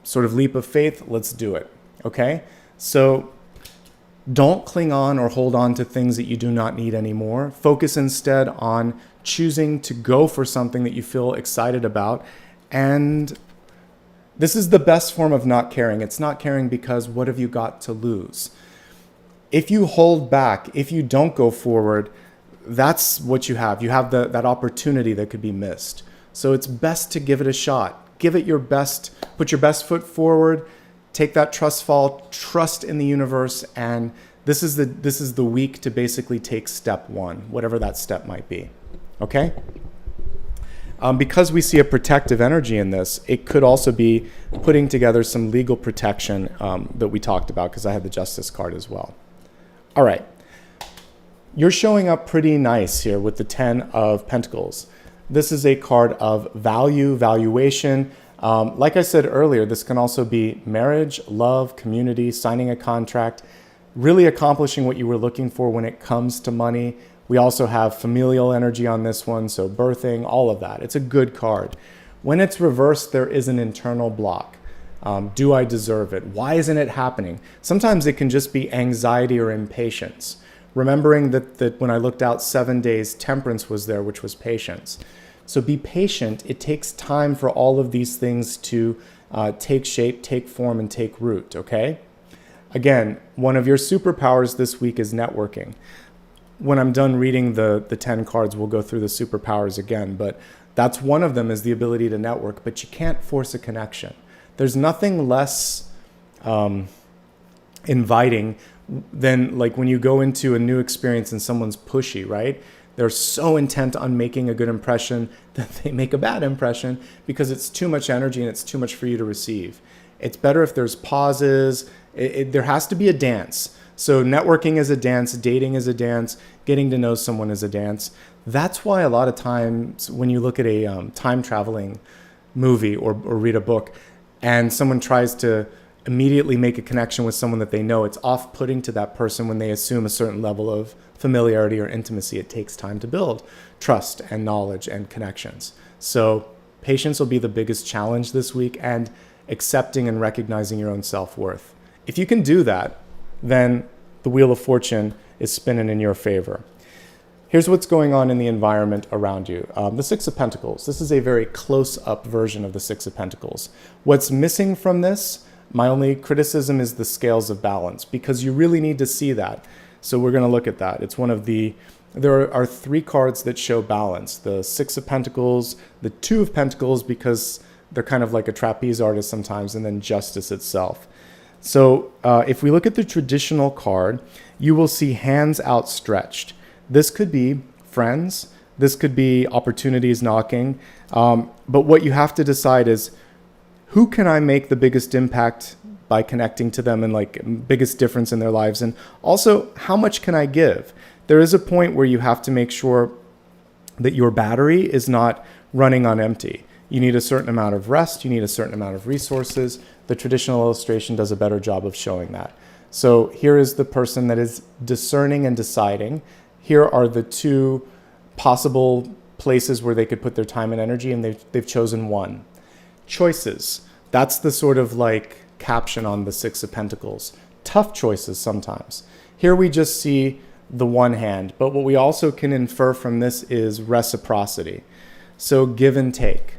sort of leap of faith. Let's do it. Okay? So don't cling on or hold on to things that you do not need anymore. Focus instead on choosing to go for something that you feel excited about. And this is the best form of not caring. It's not caring because what have you got to lose? If you hold back, if you don't go forward, that's what you have. You have that opportunity that could be missed. So it's best to give it a shot. Give it your best. Put your best foot forward. Take that trust fall. Trust in the universe. And this is the week to basically take step one, whatever that step might be. Okay? Because we see a protective energy in this, it could also be putting together some legal protection that we talked about, because I had the Justice card as well. All right. You're showing up pretty nice here with the 10 of Pentacles. This is a card of value, valuation. Like I said earlier, this can also be marriage, love, community, signing a contract, really accomplishing what you were looking for when it comes to money. We also have familial energy on this one, so birthing, all of that. It's a good card. When it's reversed, there is an internal block. Do I deserve it? Why isn't it happening? Sometimes it can just be anxiety or impatience. Remembering that when I looked out 7 days, temperance was there, which was patience. So be patient. It takes time for all of these things to take shape, take form, and take root, okay? Again, one of your superpowers this week is networking. When I'm done reading the 10 cards, we'll go through the superpowers again, but that's one of them, is the ability to network, but you can't force a connection. There's nothing less inviting than like when you go into a new experience and someone's pushy, right? They're so intent on making a good impression that they make a bad impression because it's too much energy and it's too much for you to receive. It's better if there's pauses. There has to be a dance. So networking is a dance, dating is a dance, getting to know someone is a dance. That's why a lot of times when you look at a time traveling movie or read a book and someone tries to immediately make a connection with someone that they know, it's off-putting to that person when they assume a certain level of familiarity or intimacy. It takes time to build trust and knowledge and connections. So patience will be the biggest challenge this week, and accepting and recognizing your own self-worth. If you can do that, then the Wheel of Fortune is spinning in your favor. Here's what's going on in the environment around you. The Six of Pentacles. This is a very close-up version of the Six of Pentacles. What's missing from this, my only criticism, is the scales of balance, because you really need to see that. So we're going to look at that. It's one of there are 3 cards that show balance. The Six of Pentacles, the Two of Pentacles, because they're kind of like a trapeze artist sometimes, and then Justice itself. So if we look at the traditional card, you will see hands outstretched. This could be friends. This could be opportunities knocking. But what you have to decide is, who can I make the biggest impact by connecting to them and like biggest difference in their lives? And also, how much can I give? There is a point where you have to make sure that your battery is not running on empty. You need a certain amount of rest. You need a certain amount of resources. The traditional illustration does a better job of showing that. So here is the person that is discerning and deciding. Here are the 2 possible places where they could put their time and energy, and they've chosen one. Choices. That's the sort of like caption on the Six of Pentacles. Tough choices sometimes. Here we just see the one hand, but what we also can infer from this is reciprocity. So give and take.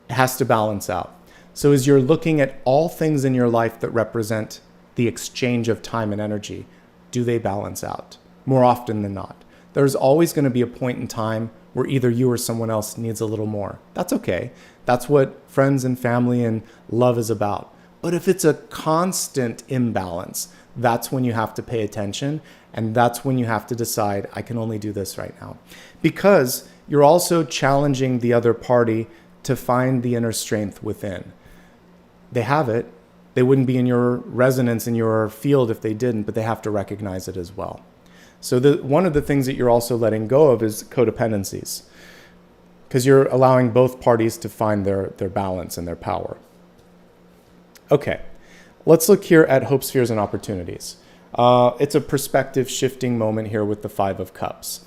It has to balance out. So as you're looking at all things in your life that represent the exchange of time and energy, do they balance out? More often than not. There's always going to be a point in time where either you or someone else needs a little more. That's okay. That's what friends and family and love is about. But if it's a constant imbalance, that's when you have to pay attention. And that's when you have to decide, I can only do this right now. Because you're also challenging the other party to find the inner strength within. They have it. They wouldn't be in your resonance, in your field if they didn't, but they have to recognize it as well. So one of the things that you're also letting go of is codependencies, because you're allowing both parties to find their balance and their power. Okay, let's look here at hopes, fears, and opportunities. It's a perspective shifting moment here with the 5 of Cups.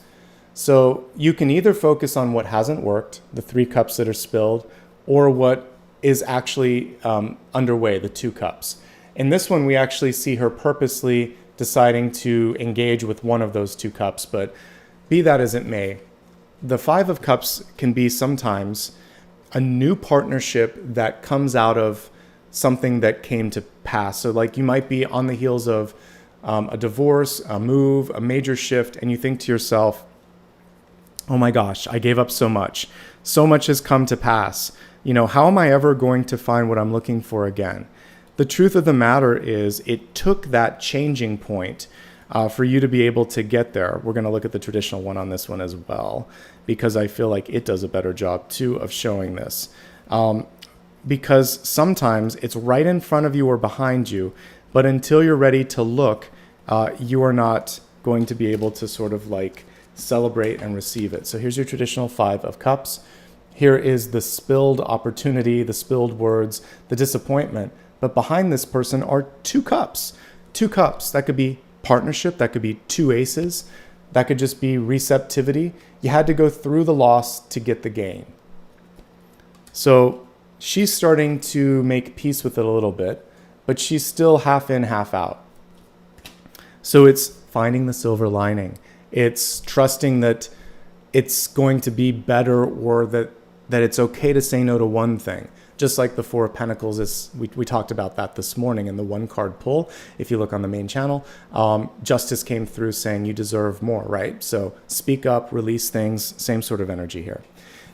So you can either focus on what hasn't worked, the 3 cups that are spilled, or what is actually underway, the 2 cups. In this one, we actually see her purposely deciding to engage with one of those 2 cups, but be that as it may, the 5 of Cups can be sometimes a new partnership that comes out of something that came to pass. So like you might be on the heels of a divorce, a move, a major shift, and you think to yourself, oh my gosh, I gave up so much. So much has come to pass. How am I ever going to find what I'm looking for again? The truth of the matter is it took that changing point for you to be able to get there. We're going to look at the traditional one on this one as well, because I feel like it does a better job too of showing this. Because sometimes it's right in front of you or behind you, but until you're ready to look, you are not going to be able to sort of like celebrate and receive it. So here's your traditional 5 of Cups. Here is the spilled opportunity, the spilled words, the disappointment. But behind this person are 2 cups. 2 cups. That could be partnership. That could be 2 aces. That could just be receptivity. You had to go through the loss to get the gain. So she's starting to make peace with it a little bit, but she's still half in, half out. So it's finding the silver lining. It's trusting that it's going to be better, or that it's okay to say no to one thing. Just like the 4 of Pentacles, is we talked about that this morning in the 1 card pull. If you look on the main channel, justice came through saying you deserve more, right? So speak up, release things, same sort of energy here.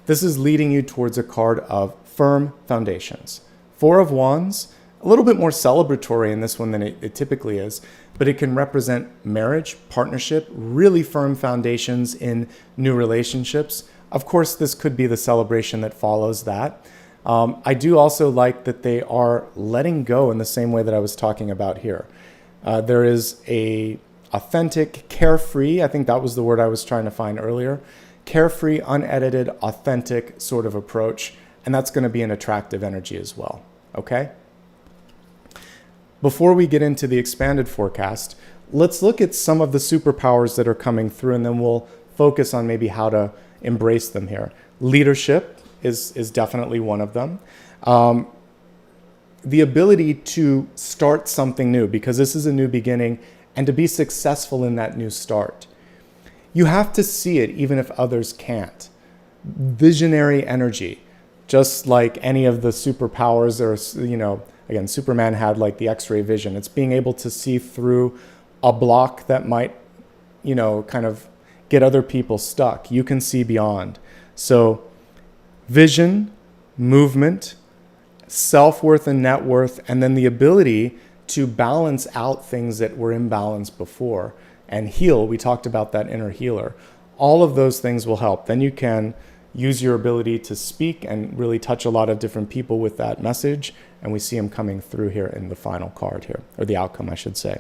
This is leading you towards a card of firm foundations. 4 of Wands, a little bit more celebratory in this one than it typically is, but it can represent marriage, partnership, really firm foundations in new relationships. Of course, this could be the celebration that follows that. I do also like that they are letting go in the same way that I was talking about here. There is a authentic, carefree, I think that was the word I was trying to find earlier, carefree, unedited, authentic sort of approach, and that's going to be an attractive energy as well, okay? Before we get into the expanded forecast, let's look at some of the superpowers that are coming through, and then we'll focus on maybe how to embrace them here. Leadership is definitely one of them. The ability to start something new, because this is a new beginning, and to be successful in that new start. You have to see it even if others can't. Visionary energy, just like any of the superpowers, or, again, Superman had like the X-ray vision. It's being able to see through a block that might, kind of get other people stuck. You can see beyond. So vision, movement, self-worth and net worth, and then the ability to balance out things that were imbalanced before and heal. We talked about that inner healer. All of those things will help. Then you can use your ability to speak and really touch a lot of different people with that message. And we see them coming through here in the final card here, or the outcome, I should say.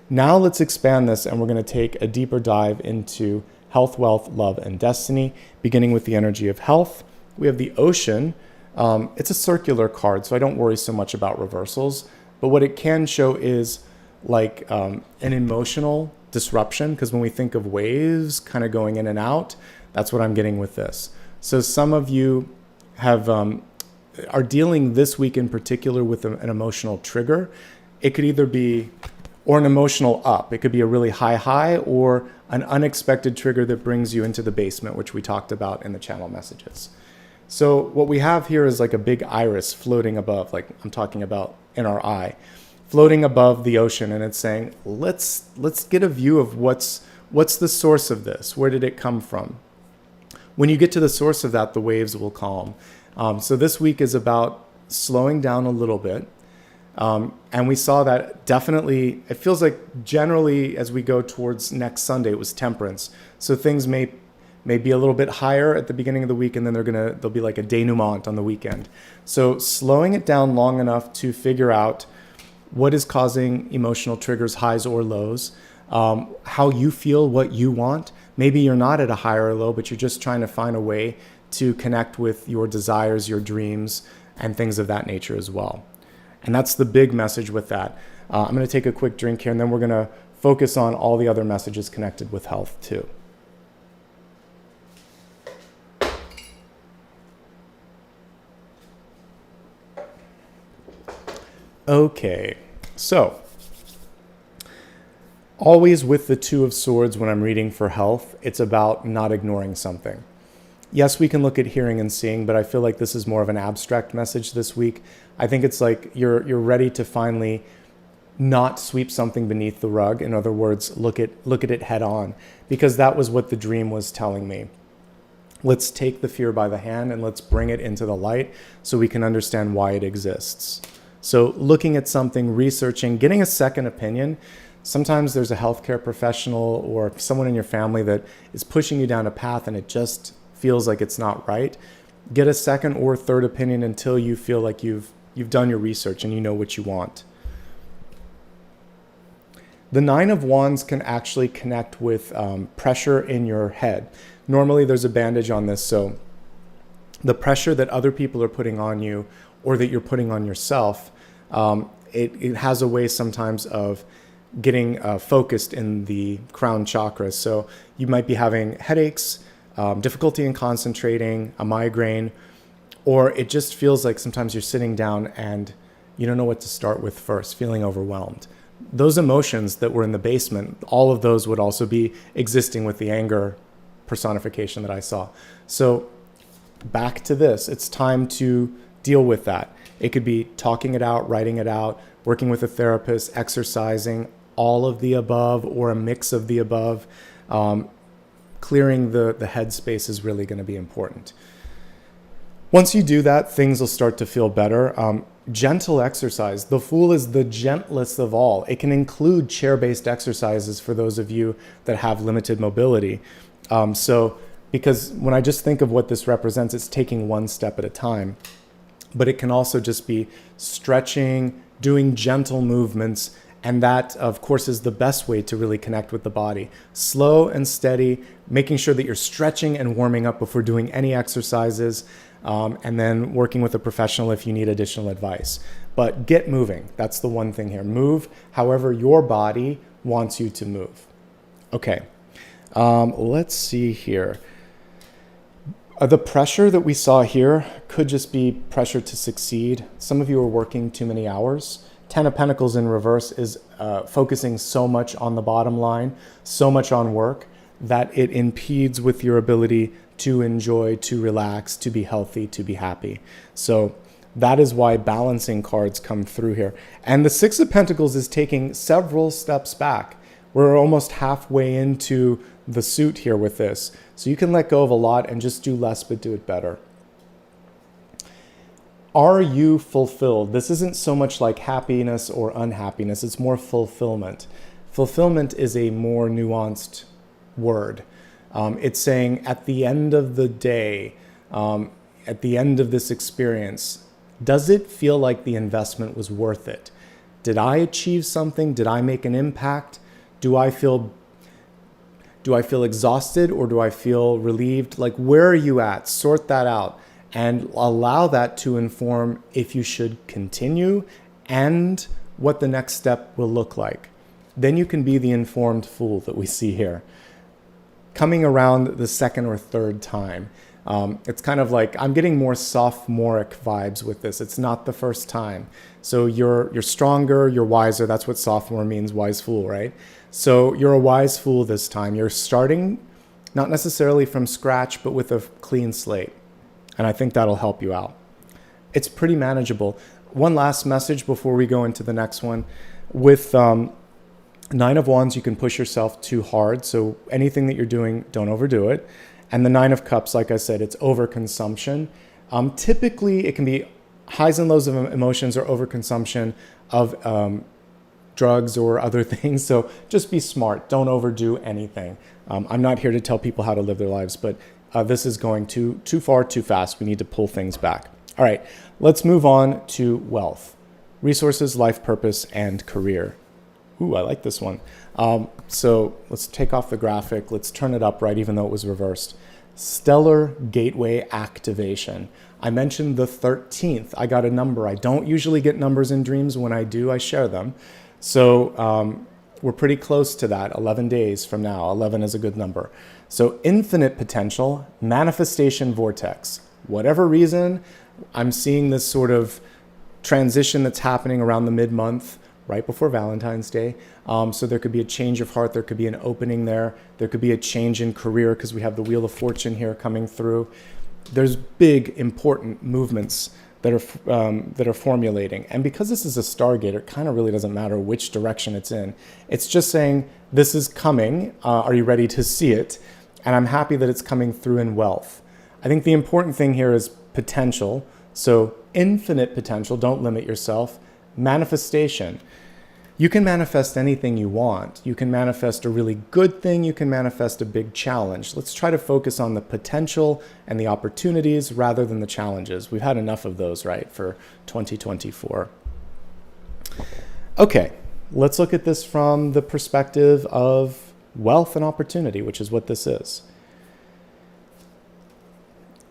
Now let's expand this, and we're going to take a deeper dive into health, wealth, love, and destiny, beginning with the energy of health. We have the ocean. It's a circular card, so I don't worry so much about reversals. But what it can show is like an emotional disruption, because when we think of waves kind of going in and out, that's what I'm getting with this. So some of you are dealing this week in particular with an emotional trigger. It could either be, or an emotional up. It could be a really high, or an unexpected trigger that brings you into the basement, which we talked about in the channel messages. So what we have here is like a big iris floating above, like I'm talking about in our eye, floating above the ocean, and it's saying, let's get a view of what's the source of this. Where did it come from? When you get to the source of that, the waves will calm. So this week is about slowing down a little bit, And we saw that definitely, it feels like generally as we go towards next Sunday, it was temperance. So things may be a little bit higher at the beginning of the week, and then there'll be like a denouement on the weekend. So slowing it down long enough to figure out what is causing emotional triggers, highs or lows, how you feel, what you want. Maybe you're not at a high or a low, but you're just trying to find a way to connect with your desires, your dreams, and things of that nature as well. And that's the big message with that. I'm going to take a quick drink here, and then we're going to focus on all the other messages connected with health too. Okay, so always with the Two of Swords when I'm reading for health, it's about not ignoring something. Yes, we can look at hearing and seeing, but I feel like this is more of an abstract message this week. I think it's like you're ready to finally not sweep something beneath the rug. In other words, look at it head on, because that was what the dream was telling me. Let's take the fear by the hand and let's bring it into the light so we can understand why it exists. So looking at something, researching, getting a second opinion. Sometimes there's a healthcare professional or someone in your family that is pushing you down a path and it just feels like it's not right. Get a second or third opinion until you feel like you've done your research and you know what you want. The Nine of Wands can actually connect with pressure in your head. Normally there's a bandage on this, so the pressure that other people are putting on you or that you're putting on yourself, it has a way sometimes of getting focused in the crown chakra. So you might be having headaches, difficulty in concentrating, a migraine, or it just feels like sometimes you're sitting down and you don't know what to start with first, feeling overwhelmed. Those emotions that were in the basement, all of those would also be existing with the anger personification that I saw. So back to this, it's time to deal with that. It could be talking it out, writing it out, working with a therapist, exercising, all of the above or a mix of the above. Clearing the headspace is really going to be important. Once you do that, things will start to feel better. Gentle exercise. The Fool is the gentlest of all. It can include chair-based exercises for those of you that have limited mobility. Because when I just think of what this represents, it's taking one step at a time. But it can also just be stretching, doing gentle movements, and that, of course, is the best way to really connect with the body. Slow and steady, making sure that you're stretching and warming up before doing any exercises, and then working with a professional if you need additional advice. But get moving. That's the one thing here. Move however your body wants you to move. Okay, let's see here. The pressure that we saw here could just be pressure to succeed. Some of you are working too many hours. Ten of Pentacles in reverse is focusing so much on the bottom line, so much on work, that it impedes with your ability to enjoy, to relax, to be healthy, to be happy. So that is why balancing cards come through here. And the Six of Pentacles is taking several steps back. We're almost halfway into the suit here with this. So you can let go of a lot and just do less, but do it better. Are you fulfilled? This isn't so much like happiness or unhappiness. It's more fulfillment. Fulfillment is a more nuanced word. It's saying at the end of the day, at the end of this experience, does it feel like the investment was worth it? Did I achieve something? Did I make an impact? Do I feel exhausted or do I feel relieved? Like, where are you at? Sort that out and allow that to inform if you should continue and what the next step will look like. Then you can be the informed fool that we see here. Coming around the second or third time, it's kind of like I'm getting more sophomoric vibes with this. It's not the first time. So you're stronger, you're wiser. That's what sophomore means, wise fool, right? So you're a wise fool this time. You're starting not necessarily from scratch, but with a clean slate. And I think that'll help you out. It's pretty manageable. One last message before we go into the next one. With Nine of Wands, you can push yourself too hard. So anything that you're doing, don't overdo it. And the Nine of Cups, like I said, it's overconsumption. Typically, it can be highs and lows of emotions or overconsumption of drugs or other things. So just be smart. Don't overdo anything. I'm not here to tell people how to live their lives, but this is going too far, too fast. We need to pull things back. All right, let's move on to wealth, resources, life purpose, and career. Ooh, I like this one. So let's take off the graphic. Let's turn it upright, even though it was reversed. Stellar gateway activation. I mentioned the 13th. I got a number. I don't usually get numbers in dreams. When I do, I share them. So we're pretty close to that, 11 days from now. 11 is a good number. So infinite potential, manifestation vortex. Whatever reason, I'm seeing this sort of transition that's happening around the mid-month, right before Valentine's Day. So there could be a change of heart. There could be an opening there. There could be a change in career because we have the Wheel of Fortune here coming through. There's big, important movements that are formulating. And because this is a stargate, it kind of really doesn't matter which direction it's in. It's just saying, this is coming. Are you ready to see it? And I'm happy that it's coming through in wealth. I think the important thing here is potential. So infinite potential, don't limit yourself. Manifestation. You can manifest anything you want. You can manifest a really good thing. You can manifest a big challenge. Let's try to focus on the potential and the opportunities rather than the challenges. We've had enough of those, right, for 2024. Okay, let's look at this from the perspective of wealth and opportunity, which is what this is.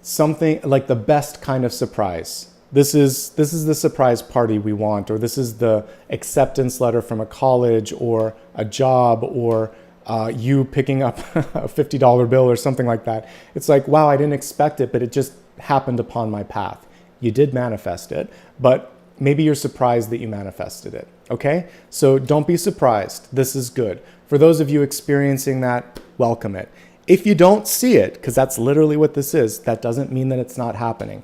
Something like the best kind of surprise. This is the surprise party we want, or this is the acceptance letter from a college or a job, or you picking up a $50 bill or something like that. It's like, wow, I didn't expect it, but it just happened upon my path. You did manifest it, but maybe you're surprised that you manifested it, okay? So don't be surprised. This is good. For those of you experiencing that, welcome it. If you don't see it, because that's literally what this is, that doesn't mean that it's not happening.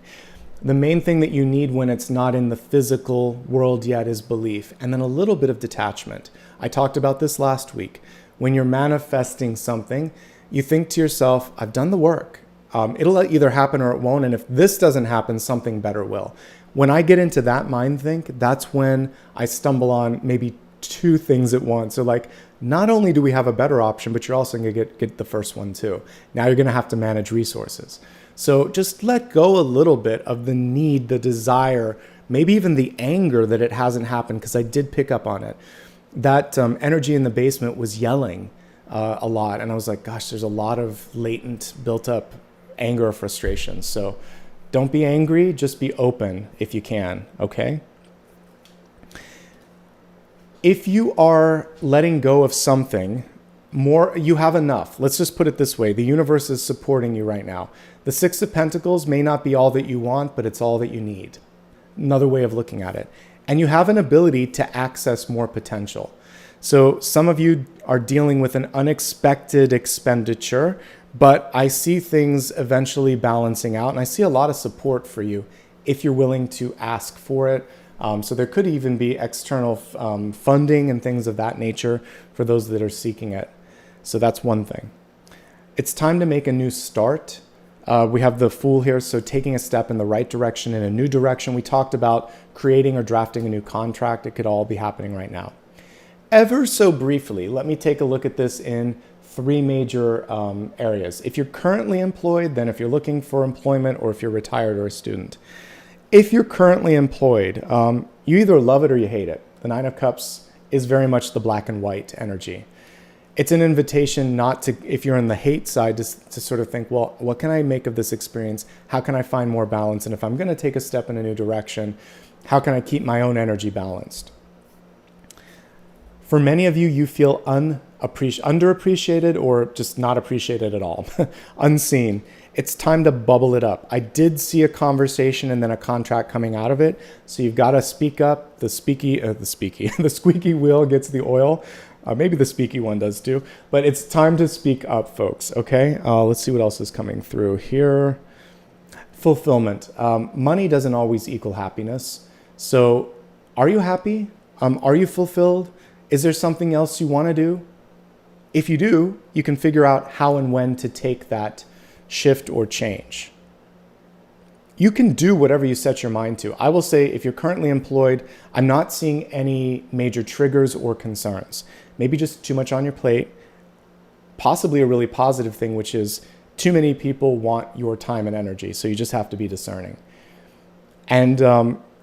The main thing that you need when it's not in the physical world yet is belief, and then a little bit of detachment. I talked about this last week. When you're manifesting something, you think to yourself, I've done the work. It'll either happen or it won't, and if this doesn't happen, something better will. When I get into that mind think, that's when I stumble on maybe two things at once. So like, not only do we have a better option, but you're also going to get the first one too. Now you're going to have to manage resources. So just let go a little bit of the need, the desire, maybe even the anger that it hasn't happened, because I did pick up on it. That energy in the basement was yelling a lot. And I was like, gosh, there's a lot of latent, built up anger or frustration. So don't be angry, just be open if you can, okay? If you are letting go of something, more, you have enough. Let's just put it this way. The universe is supporting you right now. The Six of Pentacles may not be all that you want, but it's all that you need. Another way of looking at it. And you have an ability to access more potential. So some of you are dealing with an unexpected expenditure, but I see things eventually balancing out. And I see a lot of support for you if you're willing to ask for it. So there could even be external funding and things of that nature for those that are seeking it. So that's one thing. It's time to make a new start. We have the Fool here, so taking a step in the right direction, in a new direction. We talked about creating or drafting a new contract. It could all be happening right now. Ever so briefly, let me take a look at this in three major areas. If you're currently employed, then if you're looking for employment, or if you're retired or a student. If you're currently employed, you either love it or you hate it. The Nine of Cups is very much the black and white energy. It's an invitation not to, if you're on the hate side, to sort of think, well, what can I make of this experience? How can I find more balance? And if I'm going to take a step in a new direction, how can I keep my own energy balanced? For many of you, you feel underappreciated or just not appreciated at all, unseen. It's time to bubble it up. I did see a conversation and then a contract coming out of it. So you've got to speak up. The squeaky wheel gets the oil. Maybe the speaky one does too. But it's time to speak up, folks. Okay. Let's see what else is coming through here. Fulfillment. Money doesn't always equal happiness. So are you happy? Are you fulfilled? Is there something else you want to do? If you do, you can figure out how and when to take that shift or change. you can do whatever you set your mind to. I will say, if you're currently employed, I'm not seeing any major triggers or concerns. Maybe just too much on your plate. Possibly a really positive thing, which is too many people want your time and energy. So you just have to be discerning. And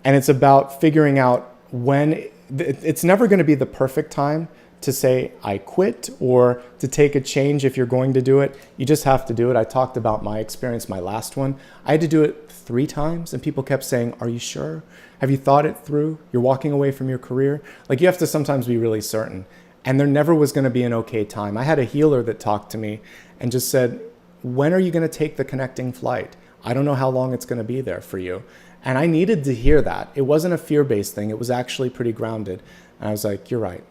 it's about figuring out when. It's never going to be the perfect time to say, I quit, or to take a change if you're going to do it. You just have to do it. I talked about my experience, my last one. I had to do it 3 times, and people kept saying, are you sure? Have you thought it through? You're walking away from your career? Like, you have to sometimes be really certain. And there never was going to be an okay time. I had a healer that talked to me and just said, when are you going to take the connecting flight? I don't know how long it's going to be there for you. And I needed to hear that. It wasn't a fear-based thing. It was actually pretty grounded. And I was like, you're right.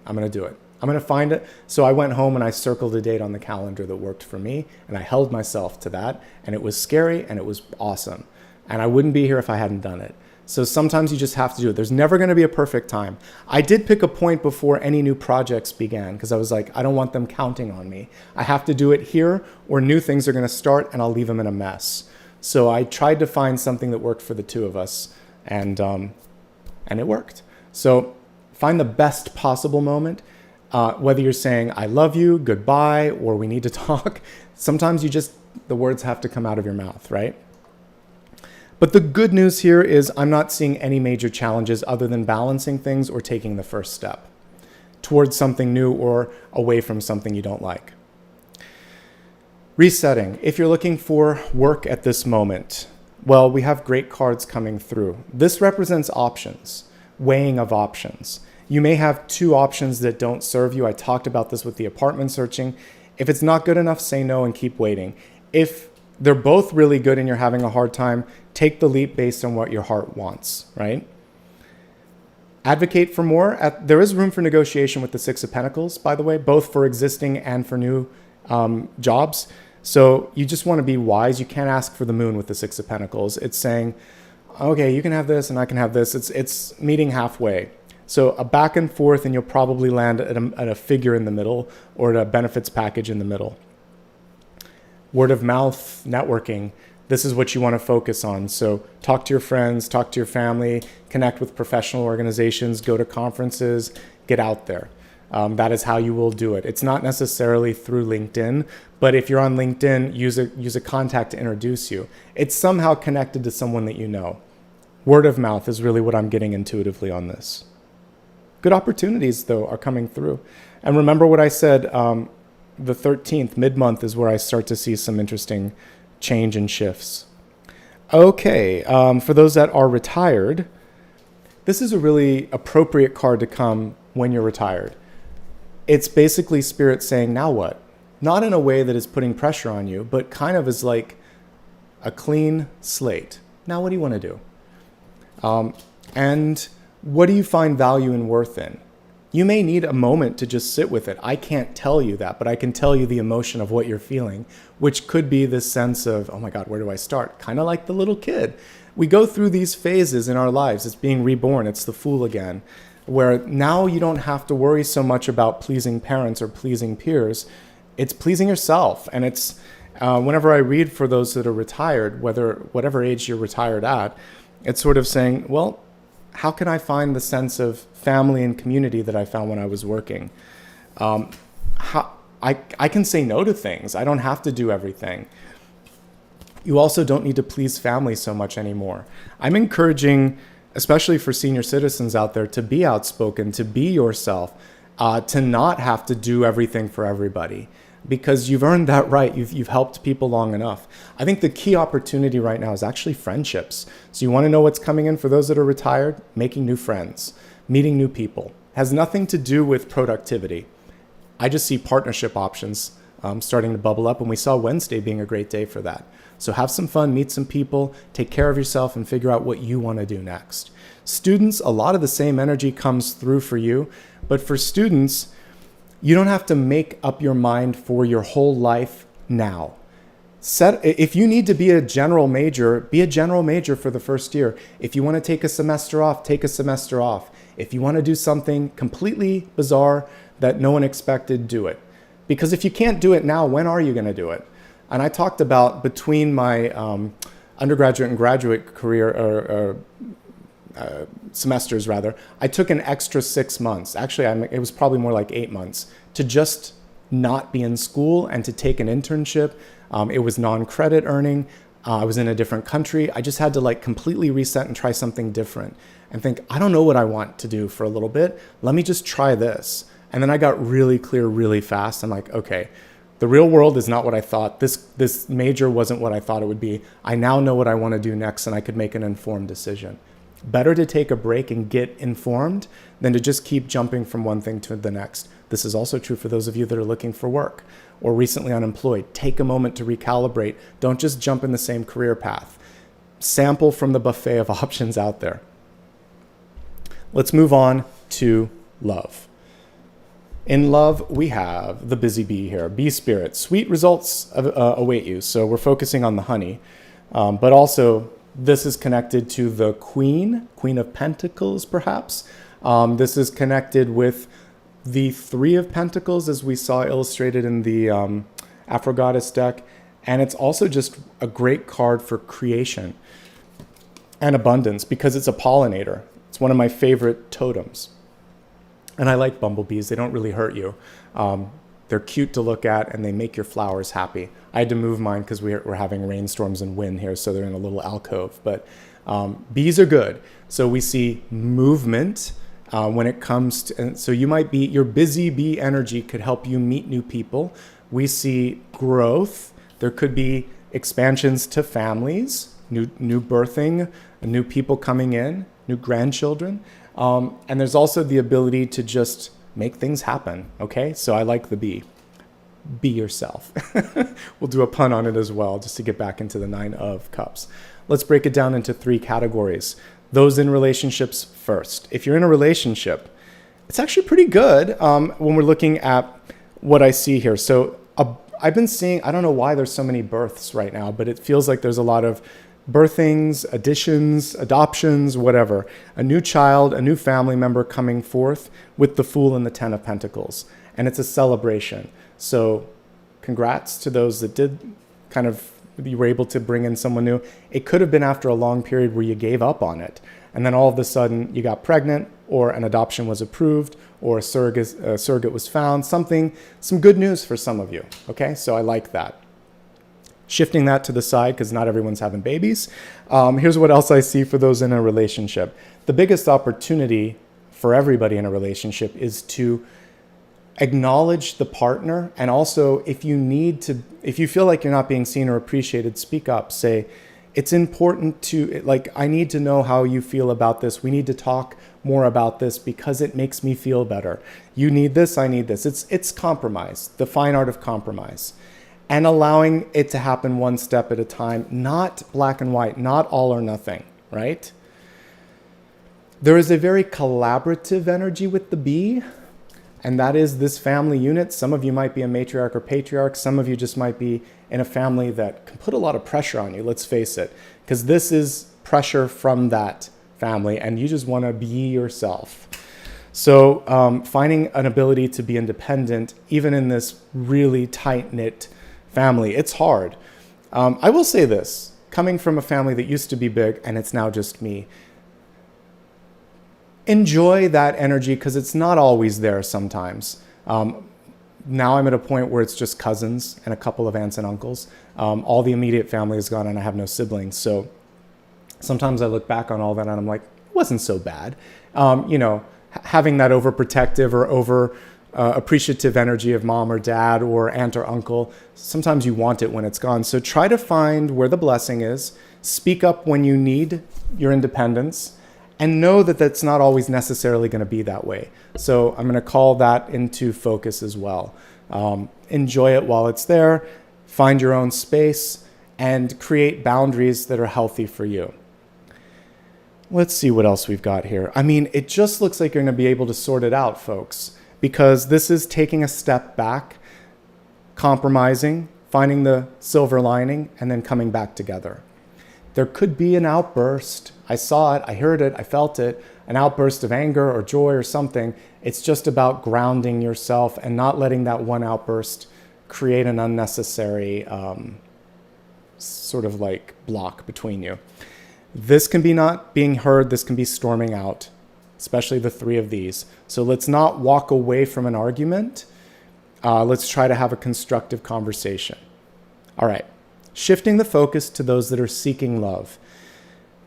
I'm going to do it. I'm going to find it. So I went home and I circled a date on the calendar that worked for me. And I held myself to that. And it was scary and it was awesome. And I wouldn't be here if I hadn't done it. So sometimes you just have to do it. There's never going to be a perfect time. I did pick a point before any new projects began, because I was like, I don't want them counting on me. I have to do it here, or new things are going to start and I'll leave them in a mess. So I tried to find something that worked for the two of us, and it worked. So find the best possible moment, whether you're saying, I love you, goodbye, or we need to talk. Sometimes the words have to come out of your mouth, right? But the good news here is I'm not seeing any major challenges other than balancing things or taking the first step towards something new or away from something you don't like. Resetting. If you're looking for work at this moment, well, we have great cards coming through. This represents options, weighing of options. You may have 2 options that don't serve you. I talked about this with the apartment searching. If it's not good enough, say no and keep waiting. If they're both really good and you're having a hard time, take the leap based on what your heart wants, right? Advocate for more. There is room for negotiation with the 6 of Pentacles, by the way, both for existing and for new jobs. So you just want to be wise. You can't ask for the moon with the 6 of Pentacles. It's saying, okay, you can have this and I can have this. It's meeting halfway. So a back and forth, and you'll probably land at a figure in the middle, or at a benefits package in the middle. Word of mouth, networking. This is what you want to focus on. So talk to your friends, talk to your family, connect with professional organizations, go to conferences, get out there. That is how you will do it. It's not necessarily through LinkedIn, but if you're on LinkedIn, use a contact to introduce you. It's somehow connected to someone that you know. Word of mouth is really what I'm getting intuitively on this. Good opportunities, though, are coming through. And remember what I said, the 13th, mid-month, is where I start to see some interesting change and shifts. Okay, for those that are retired, this is a really appropriate card to come when you're retired. It's basically Spirit saying, now what? Not in a way that is putting pressure on you, but kind of as like a clean slate. Now what do you want to do? And what do you find value and worth in? You may need a moment to just sit with it. I can't tell you that, but I can tell you the emotion of what you're feeling, which could be this sense of, oh my God, where do I start? Kind of like the little kid. We go through these phases in our lives. It's being reborn. It's the fool again, where now you don't have to worry so much about pleasing parents or pleasing peers. It's pleasing yourself. And it's whenever I read for those that are retired, whatever age you're retired at, it's sort of saying, well, how can I find the sense of family and community that I found when I was working? I can say no to things. I don't have to do everything. You also don't need to please family so much anymore. I'm encouraging, especially for senior citizens out there, to be outspoken, to be yourself, to not have to do everything for everybody, because you've earned that right. You've helped people long enough. I think the key opportunity right now is actually friendships. So you want to know what's coming in for those that are retired? Making new friends, meeting new people. Has nothing to do with productivity. I just see partnership options starting to bubble up, and we saw Wednesday being a great day for that. So have some fun, meet some people, take care of yourself, and figure out what you want to do next. Students, a lot of the same energy comes through for you, but for students, you don't have to make up your mind for your whole life now. If you need to be a general major, be a general major for the first year. If you want to take a semester off, take a semester off. If you want to do something completely bizarre that no one expected, do it. Because if you can't do it now, when are you going to do it? And I talked about between my undergraduate and graduate career or semesters rather, I took an extra 6 months. Actually, it was probably more like 8 months to just not be in school and to take an internship. It was non-credit earning. I was in a different country. I just had to like completely reset and try something different and think, I don't know what I want to do for a little bit. Let me just try this. And then I got really clear really fast. I'm like, okay, the real world is not what I thought. This major wasn't what I thought it would be. I now know what I want to do next, and I could make an informed decision. Better to take a break and get informed than to just keep jumping from one thing to the next. This is also true for those of you that are looking for work or recently unemployed. Take a moment to recalibrate. Don't just jump in the same career path. Sample from the buffet of options out there. Let's move on to love. In love, we have the busy bee here. Bee spirit. Sweet results await you. So we're focusing on the honey. But also, this is connected to the Queen of Pentacles, perhaps. This is connected with the Three of Pentacles, as we saw illustrated in the Afro-Goddess deck. And it's also just a great card for creation and abundance because it's a pollinator. It's one of my favorite totems. And I like bumblebees. They don't really hurt you. They're cute to look at, and they make your flowers happy. I had to move mine because we're having rainstorms and wind here, so they're in a little alcove. But bees are good. So we see movement when it comes to, and so you might be, your busy bee energy could help you meet new people. We see growth. There could be expansions to families, new birthing, new people coming in, new grandchildren. And there's also the ability to just make things happen, okay? So I like the bee. Be yourself. We'll do a pun on it as well, just to get back into the Nine of Cups. Let's break it down into 3 categories. Those in relationships first. If you're in a relationship, it's actually pretty good when we're looking at what I see here. So I've been seeing, I don't know why there's so many births right now, but it feels like there's a lot of birthings, additions, adoptions, whatever. A new child, a new family member coming forth with the Fool and the Ten of Pentacles. And it's a celebration. So congrats to those that did you were able to bring in someone new. It could have been after a long period where you gave up on it. And then all of a sudden you got pregnant, or an adoption was approved, or a surrogate was found. Some good news for some of you. Okay, so I like that. Shifting that to the side because not everyone's having babies. Here's what else I see for those in a relationship. The biggest opportunity for everybody in a relationship is to acknowledge the partner. And also, if you feel like you're not being seen or appreciated, speak up. Say, it's important to, I need to know how you feel about this. We need to talk more about this because it makes me feel better. You need this, I need this. It's compromise, the fine art of compromise. And allowing it to happen one step at a time, not black and white, not all or nothing, right? There is a very collaborative energy with the bee, and that is this family unit. Some of you might be a matriarch or patriarch. Some of you just might be in a family that can put a lot of pressure on you, let's face it, because this is pressure from that family, and you just want to be yourself. So finding an ability to be independent, even in this really tight-knit family, it's hard. I will say this, coming from a family that used to be big and it's now just me, enjoy that energy because it's not always there sometimes. Now I'm at a point where it's just cousins and a couple of aunts and uncles. All the immediate family is gone and I have no siblings. So sometimes I look back on all that and I'm like, it wasn't so bad. Having that overprotective or over appreciative energy of mom or dad or aunt or uncle, sometimes you want it when it's gone. So try to find where the blessing is, speak up when you need your independence, and know that that's not always necessarily going to be that way. So I'm going to call that into focus as well. Enjoy it while it's there, find your own space, and create boundaries that are healthy for you. Let's see what else we've got here. I mean, it just looks like you're going to be able to sort it out, folks, because this is taking a step back, compromising, finding the silver lining, and then coming back together. There could be an outburst. I saw it, I heard it, I felt it, an outburst of anger or joy or something. It's just about grounding yourself and not letting that one outburst create an unnecessary sort of like block between you. This can be not being heard. This can be storming out, especially the three of these. So let's not walk away from an argument. Let's try to have a constructive conversation. All right. Shifting the focus to those that are seeking love.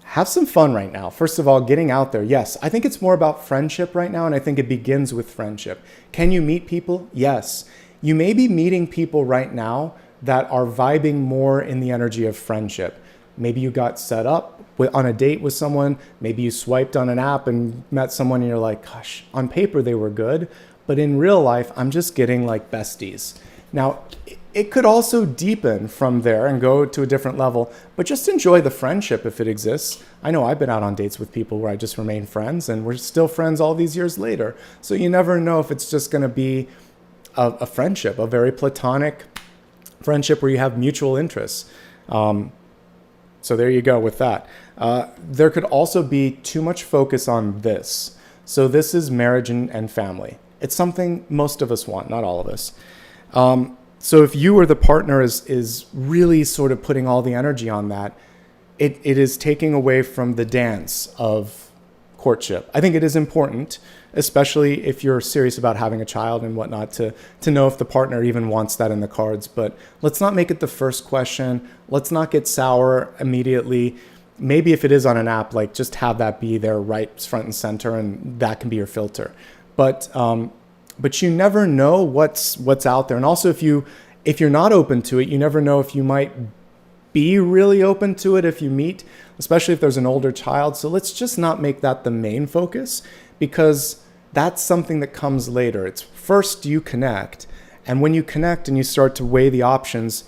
Have some fun right now. First of all, getting out there. Yes, I think it's more about friendship right now, and I think it begins with friendship. Can you meet people? Yes. You may be meeting people right now that are vibing more in the energy of friendship. Maybe you got set up on a date with someone. Maybe you swiped on an app and met someone and you're like, gosh, on paper they were good, but in real life, I'm just getting like besties. Now, it could also deepen from there and go to a different level, but just enjoy the friendship if it exists. I know I've been out on dates with people where I just remain friends and we're still friends all these years later. So you never know if it's just going to be a friendship, a very platonic friendship where you have mutual interests. So there you go with that. There could also be too much focus on this. So this is marriage and family. It's something most of us want, not all of us. So if you or the partner is really sort of putting all the energy on that, it is taking away from the dance of courtship. I think it is important, especially if you're serious about having a child and whatnot, to know if the partner even wants that in the cards. But let's not make it the first question. Let's not get sour immediately. Maybe if it is on an app, like just have that be there right front and center, and that can be your filter. But you never know what's out there. And also if you're not open to it, you never know if you might be really open to it if you meet, especially if there's an older child. So let's just not make that the main focus, because that's something that comes later. It's first you connect, and when you connect and you start to weigh the options,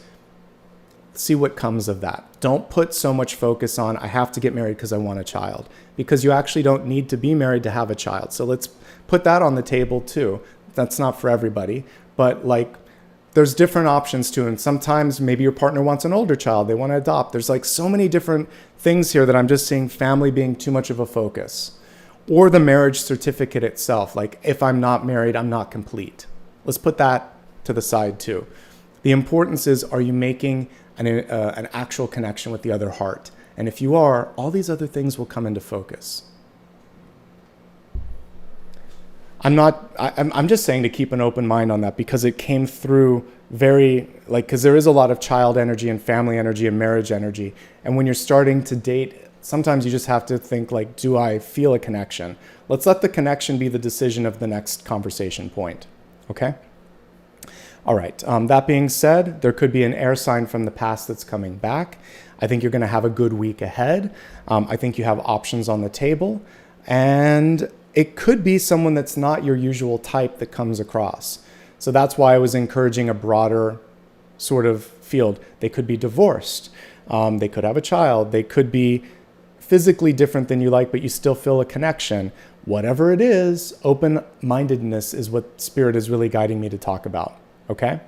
see what comes of that. Don't put so much focus on, I have to get married because I want a child, because you actually don't need to be married to have a child. So let's put that on the table too. That's not for everybody, but like there's different options too. And sometimes maybe your partner wants an older child, they want to adopt. There's like so many different things here that I'm just seeing family being too much of a focus. Or the marriage certificate itself. Like if I'm not married, I'm not complete. Let's put that to the side too. The importance is, are you making an actual connection with the other heart? And if you are, all these other things will come into focus. I'm just saying to keep an open mind on that, because it came through because there is a lot of child energy and family energy and marriage energy. And when you're starting to date, sometimes you just have to think like, do I feel a connection? Let's let the connection be the decision of the next conversation point. Okay? All right. That being said, there could be an air sign from the past that's coming back. I think you're going to have a good week ahead. I think you have options on the table. And it could be someone that's not your usual type that comes across. So that's why I was encouraging a broader sort of field. They could be divorced. They could have a child. They could be physically different than you like, but you still feel a connection. Whatever it is, open-mindedness is what Spirit is really guiding me to talk about. Okay?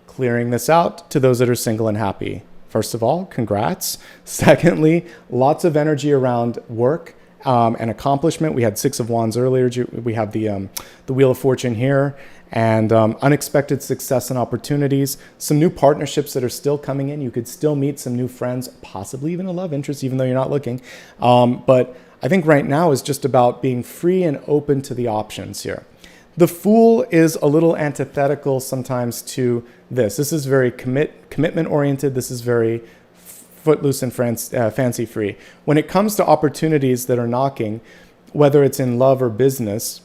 Clearing this out to those that are single and happy. First of all, congrats. Secondly, lots of energy around work and accomplishment. We had Six of Wands earlier. We have the Wheel of Fortune here, and unexpected success and opportunities. Some new partnerships that are still coming in. You could still meet some new friends, possibly even a love interest, even though you're not looking. But I think right now is just about being free and open to the options here. The Fool is a little antithetical sometimes to this. This is very commitment oriented. This is very footloose and fancy free. When it comes to opportunities that are knocking, whether it's in love or business,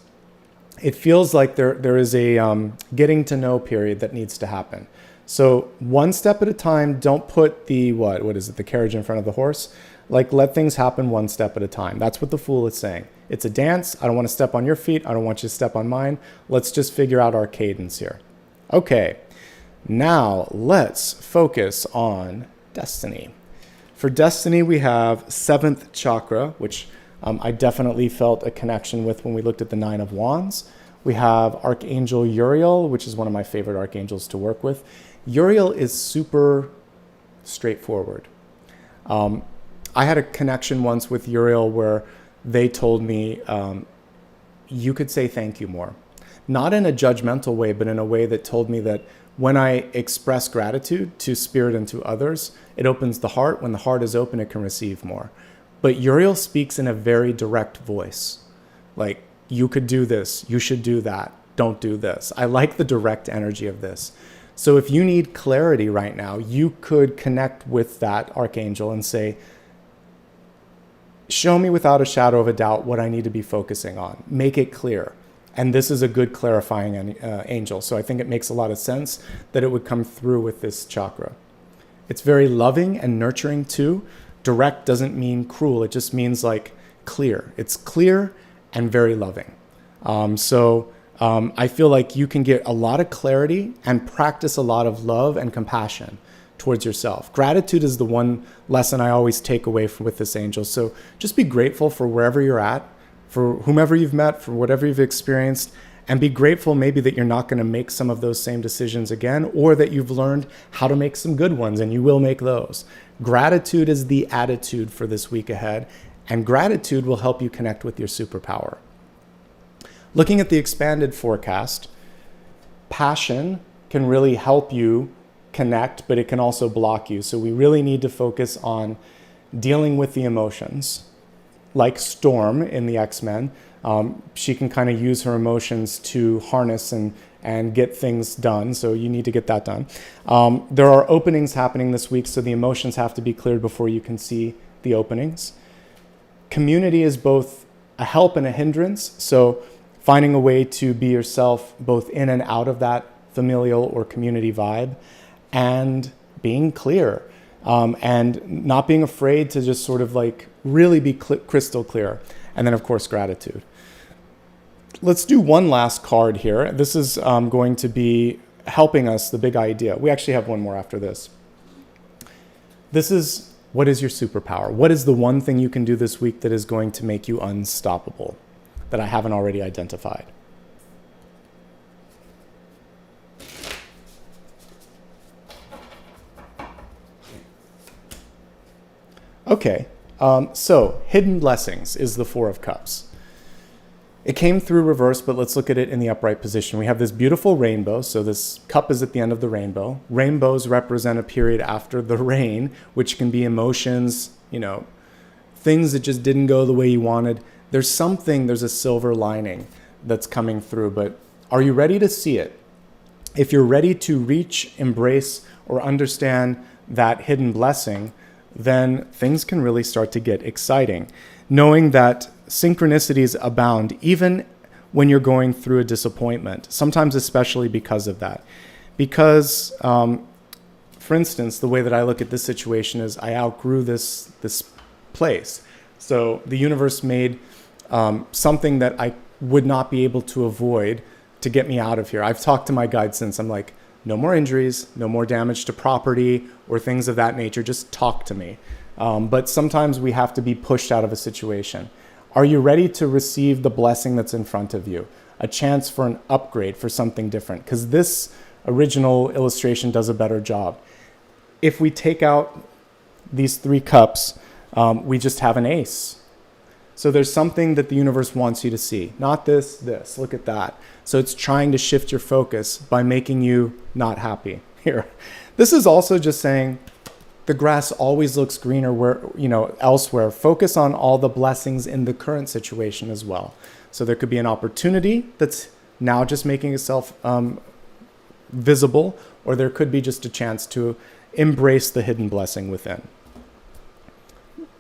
it feels like there is a getting to know period that needs to happen. So one step at a time. Don't put the the carriage in front of the horse. Like, let things happen one step at a time. That's what the Fool is saying. It's a dance. I don't want to step on your feet. I don't want you to step on mine. Let's just figure out our cadence here. Okay, now let's focus on destiny. For destiny, we have 7th chakra, which I definitely felt a connection with when we looked at the 9 of Wands. We have Archangel Uriel, which is one of my favorite archangels to work with. Uriel is super straightforward. I had a connection once with Uriel where they told me, you could say thank you more. not in a judgmental way, but in a way that told me that when I express gratitude to spirit and to others, it opens the heart. When the heart is open, it can receive more. But Uriel speaks in a very direct voice. Like, you could do this, you should do that, don't do this. I like the direct energy of this. So if you need clarity right now, you could connect with that archangel and say, show me without a shadow of a doubt what I need to be focusing on. Make it clear. And this is a good clarifying angel. So I think it makes a lot of sense that it would come through with this chakra. It's very loving and nurturing too. Direct doesn't mean cruel. It just means like clear. It's clear and very loving. I feel like you can get a lot of clarity and practice a lot of love and compassion towards yourself. Gratitude is the one lesson I always take away with this angel. So just be grateful for wherever you're at, for whomever you've met, for whatever you've experienced, and be grateful maybe that you're not going to make some of those same decisions again, or that you've learned how to make some good ones and you will make those. Gratitude is the attitude for this week ahead, and gratitude will help you connect with your superpower. Looking at the expanded forecast, passion can really help you connect, but it can also block you. So we really need to focus on dealing with the emotions. Like Storm in the X-Men, she can kind of use her emotions to harness and get things done. So you need to get that done. There are openings happening this week, so the emotions have to be cleared before you can see the openings. Community is both a help and a hindrance. So finding a way to be yourself both in and out of that familial or community vibe, and being clear, and not being afraid to just sort of like really be crystal clear. And then of course, gratitude. Let's do one last card here. This is going to be helping us, the big idea. We actually have one more after this. This is, what is your superpower? What is the one thing you can do this week that is going to make you unstoppable, that I haven't already identified? Okay, so hidden blessings is the Four of Cups. It came through reverse, but let's look at it in the upright position. We have this beautiful rainbow. So this cup is at the end of the rainbow. Rainbows represent a period after the rain, which can be emotions, things that just didn't go the way you wanted. There's a silver lining that's coming through, but are you ready to see it? If you're ready to reach, embrace, or understand that hidden blessing, then things can really start to get exciting. Knowing that synchronicities abound, even when you're going through a disappointment, sometimes especially because of that. Because, for instance, the way that I look at this situation is I outgrew this place. So the universe made something that I would not be able to avoid to get me out of here. I've talked to my guide since. I'm like, no more injuries, no more damage to property or things of that nature. Just talk to me. But sometimes we have to be pushed out of a situation. Are you ready to receive the blessing that's in front of you? A chance for an upgrade, for something different? Because this original illustration does a better job. If we take out these three cups, we just have an ace. So there's something that the universe wants you to see. Not this, look at that. So it's trying to shift your focus by making you not happy here. This is also just saying the grass always looks greener elsewhere. Focus on all the blessings in the current situation as well. So there could be an opportunity that's now just making itself visible, or there could be just a chance to embrace the hidden blessing within.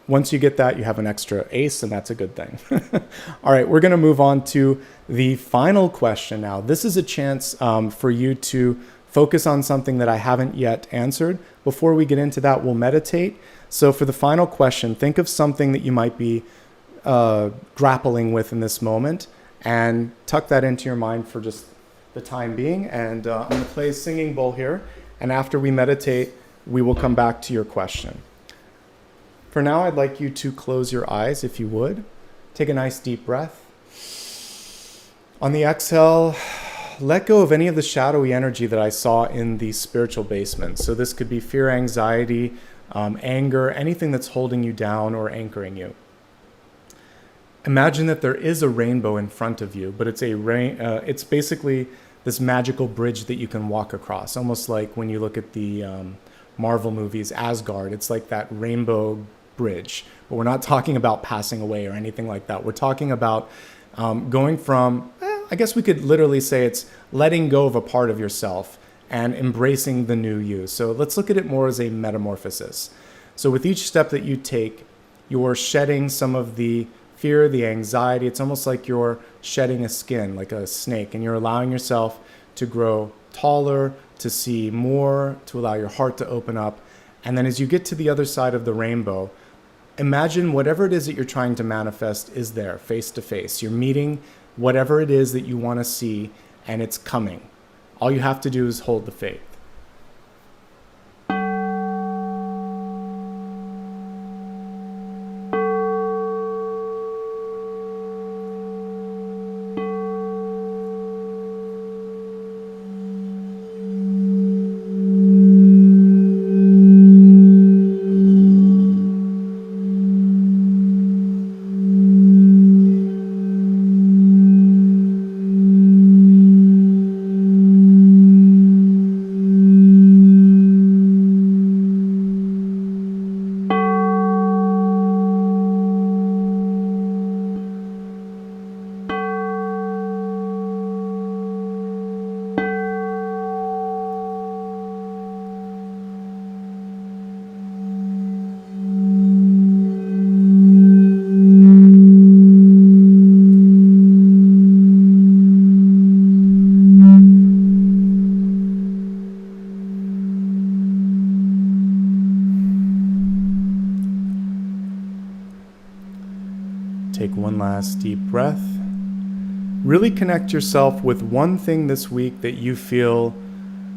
Once you get that, you have an extra ace, and that's a good thing. All right, we're going to move on to the final question now. This is a chance for you to focus on something that I haven't yet answered. Before we get into that, we'll meditate. So for the final question, think of something that you might be grappling with in this moment, and tuck that into your mind for just the time being. And I'm going to play a singing bowl here, and after we meditate, we will come back to your question. For now, I'd like you to close your eyes, if you would. Take a nice deep breath. On the exhale, let go of any of the shadowy energy that I saw in the spiritual basement. So this could be fear, anxiety, anger, anything that's holding you down or anchoring you. imagine that there is a rainbow in front of you, but it's basically this magical bridge that you can walk across, almost like when you look at the Marvel movies, Asgard. It's like that rainbow bridge, but we're not talking about passing away or anything like that. We're talking about going from, I guess we could literally say it's letting go of a part of yourself and embracing the new you. So let's look at it more as a metamorphosis. So with each step that you take, you're shedding some of the fear, the anxiety. It's almost like you're shedding a skin, like a snake, and you're allowing yourself to grow taller, to see more, to allow your heart to open up. And then as you get to the other side of the rainbow, imagine whatever it is that you're trying to manifest is there, face to face. You're meeting whatever it is that you want to see, and it's coming. All you have to do is hold the faith. Take one last deep breath. Really connect yourself with one thing this week that you feel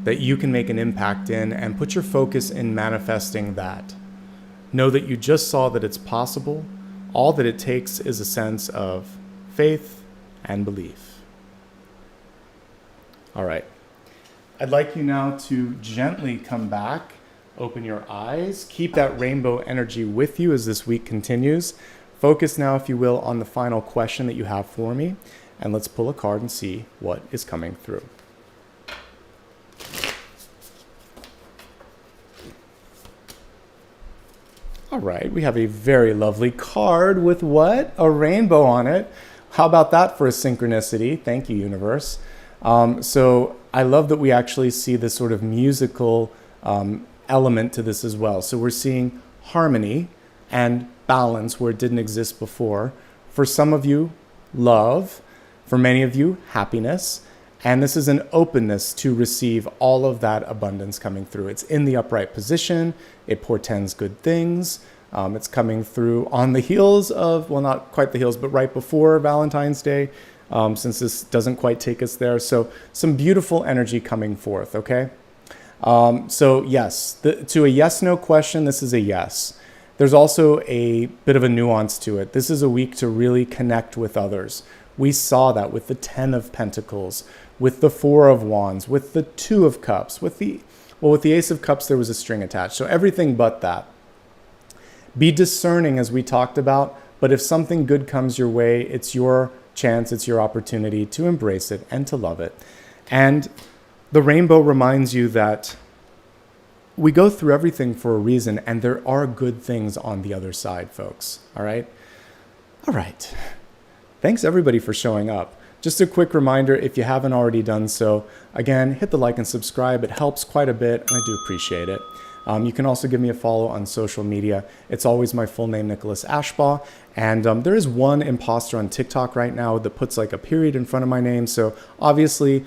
that you can make an impact in, and put your focus in manifesting that. Know that you just saw that it's possible. All that it takes is a sense of faith and belief. All right. I'd like you now to gently come back, open your eyes, keep that rainbow energy with you as this week continues. Focus now, if you will, on the final question that you have for me, and let's pull a card and see what is coming through. All right, we have a very lovely card with what? A rainbow on it. How about that for a synchronicity? Thank you, universe. So I love that we actually see this sort of musical element to this as well. So we're seeing harmony and balance where it didn't exist before. For some of you, love. For many of you, happiness. And this is an openness to receive all of that abundance coming through. It's in the upright position. It portends good things. It's coming through on the heels of, well, not quite the heels, but right before Valentine's Day, since this doesn't quite take us there. So some beautiful energy coming forth, okay? So yes, to a yes-no question, this is a yes. There's also a bit of a nuance to it. This is a week to really connect with others. We saw that with the 10 of Pentacles, with the 4 of Wands, with the 2 of Cups, with the Ace of Cups, there was a string attached. So everything but that. Be discerning, as we talked about, but if something good comes your way, it's your chance, it's your opportunity to embrace it and to love it. And the rainbow reminds you that we go through everything for a reason, and there are good things on the other side, folks. All right? All right. Thanks, everybody, for showing up. Just a quick reminder, if you haven't already done so, again, hit the like and subscribe. It helps quite a bit, and I do appreciate it. You can also give me a follow on social media. It's always my full name, Nicholas Ashbaugh. And there is one imposter on TikTok right now that puts like a period in front of my name. So obviously,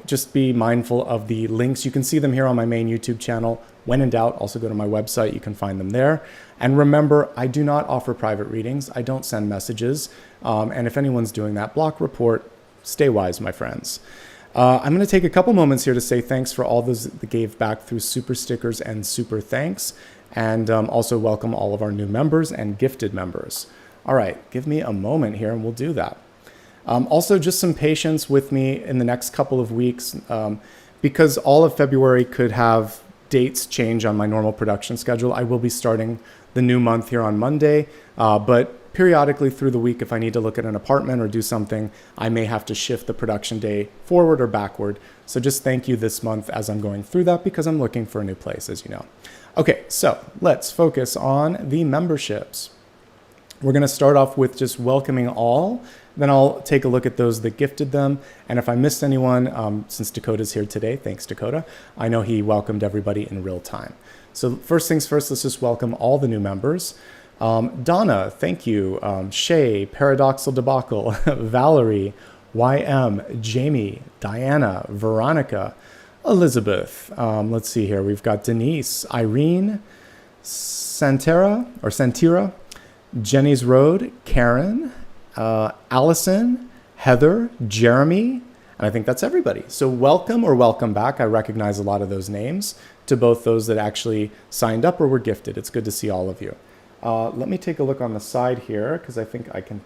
just be mindful of the links. You can see them here on my main YouTube channel. When in doubt, also go to my website. You can find them there. And remember, I do not offer private readings. I don't send messages. And if anyone's doing that, block, report. Stay wise, my friends. I'm going to take a couple moments here to say thanks for all those that gave back through super stickers and super thanks, and also welcome all of our new members and gifted members. All right, give me a moment here and we'll do that. Also, just some patience with me in the next couple of weeks, because all of February could have dates change on my normal production schedule. I will be starting the new month here on Monday, but periodically through the week, if I need to look at an apartment or do something, I may have to shift the production day forward or backward. So just thank you this month as I'm going through that, because I'm looking for a new place, as you know. Okay, so let's focus on the memberships. We're going to start off with just welcoming all. Then I'll take a look at those that gifted them. And if I missed anyone, since Dakota's here today, thanks Dakota, I know he welcomed everybody in real time. So first things first, let's just welcome all the new members. Donna, thank you. Shay, Paradoxal Debacle, Valerie, YM, Jamie, Diana, Veronica, Elizabeth. Let's see here. We've got Denise, Irene, Santira, Jenny's Road, Karen, Allison, Heather, Jeremy, and I think that's everybody. So welcome or welcome back. I recognize a lot of those names, to both those that actually signed up or were gifted. It's good to see all of you. Let me take a look on the side here, because I think I can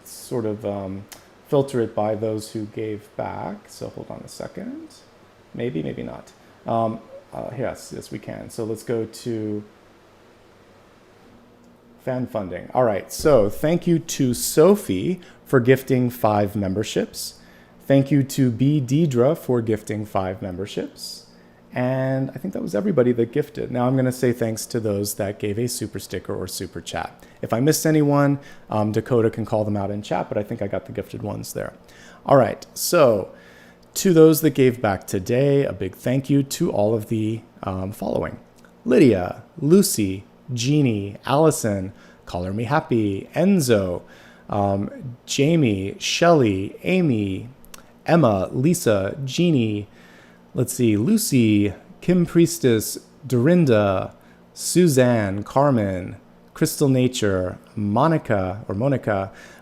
sort of filter it by those who gave back. So hold on a second. Maybe, maybe not. Yes, we can. So let's go to fan funding. All right, so thank you to Sophie for gifting 5 memberships. Thank you to B. Deidre for gifting 5 memberships. And I think that was everybody that gifted. Now I'm going to say thanks to those that gave a super sticker or super chat. If I missed anyone, Dakota can call them out in chat, but I think I got the gifted ones there. All right, so to those that gave back today, a big thank you to all of the following: Lydia, Lucy, Jeannie, Allison, Color Me Happy, Enzo, Jamie, Shelly, Amy, Emma, Lisa, Jeannie, let's see, Lucy, Kim Priestess, Dorinda, Suzanne, Carmen, Crystal Nature, Monica,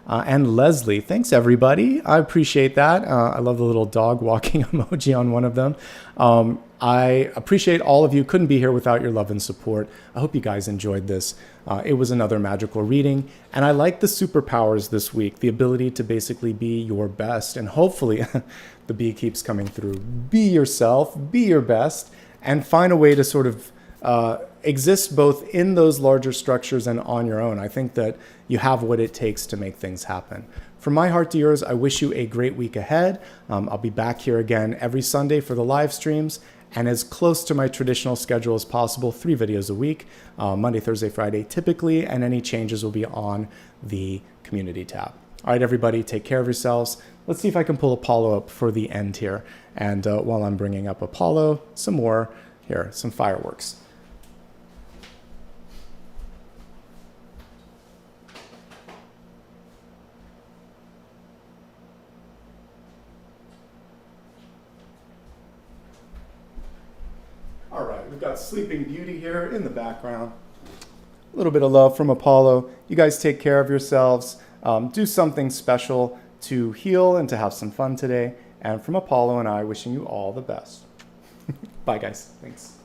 and Leslie. Thanks, everybody. I appreciate that. I love the little dog walking emoji on one of them. I appreciate all of you. Couldn't be here without your love and support. I hope you guys enjoyed this. It was another magical reading. And I like the superpowers this week, the ability to basically be your best. And hopefully, the B keeps coming through. Be yourself, be your best, and find a way to sort of exist both in those larger structures and on your own. I think that you have what it takes to make things happen. From my heart to yours, I wish you a great week ahead. I'll be back here again every Sunday for the live streams, and as close to my traditional schedule as possible, 3 videos a week, Monday, Thursday, Friday typically, and any changes will be on the community tab. All right, everybody, take care of yourselves. Let's see if I can pull Apollo up for the end here. And while I'm bringing up Apollo, some fireworks. All right, we've got Sleeping Beauty here in the background. A little bit of love from Apollo. You guys take care of yourselves. Do something special to heal and to have some fun today. And from Apollo and I, wishing you all the best. Bye, guys. Thanks.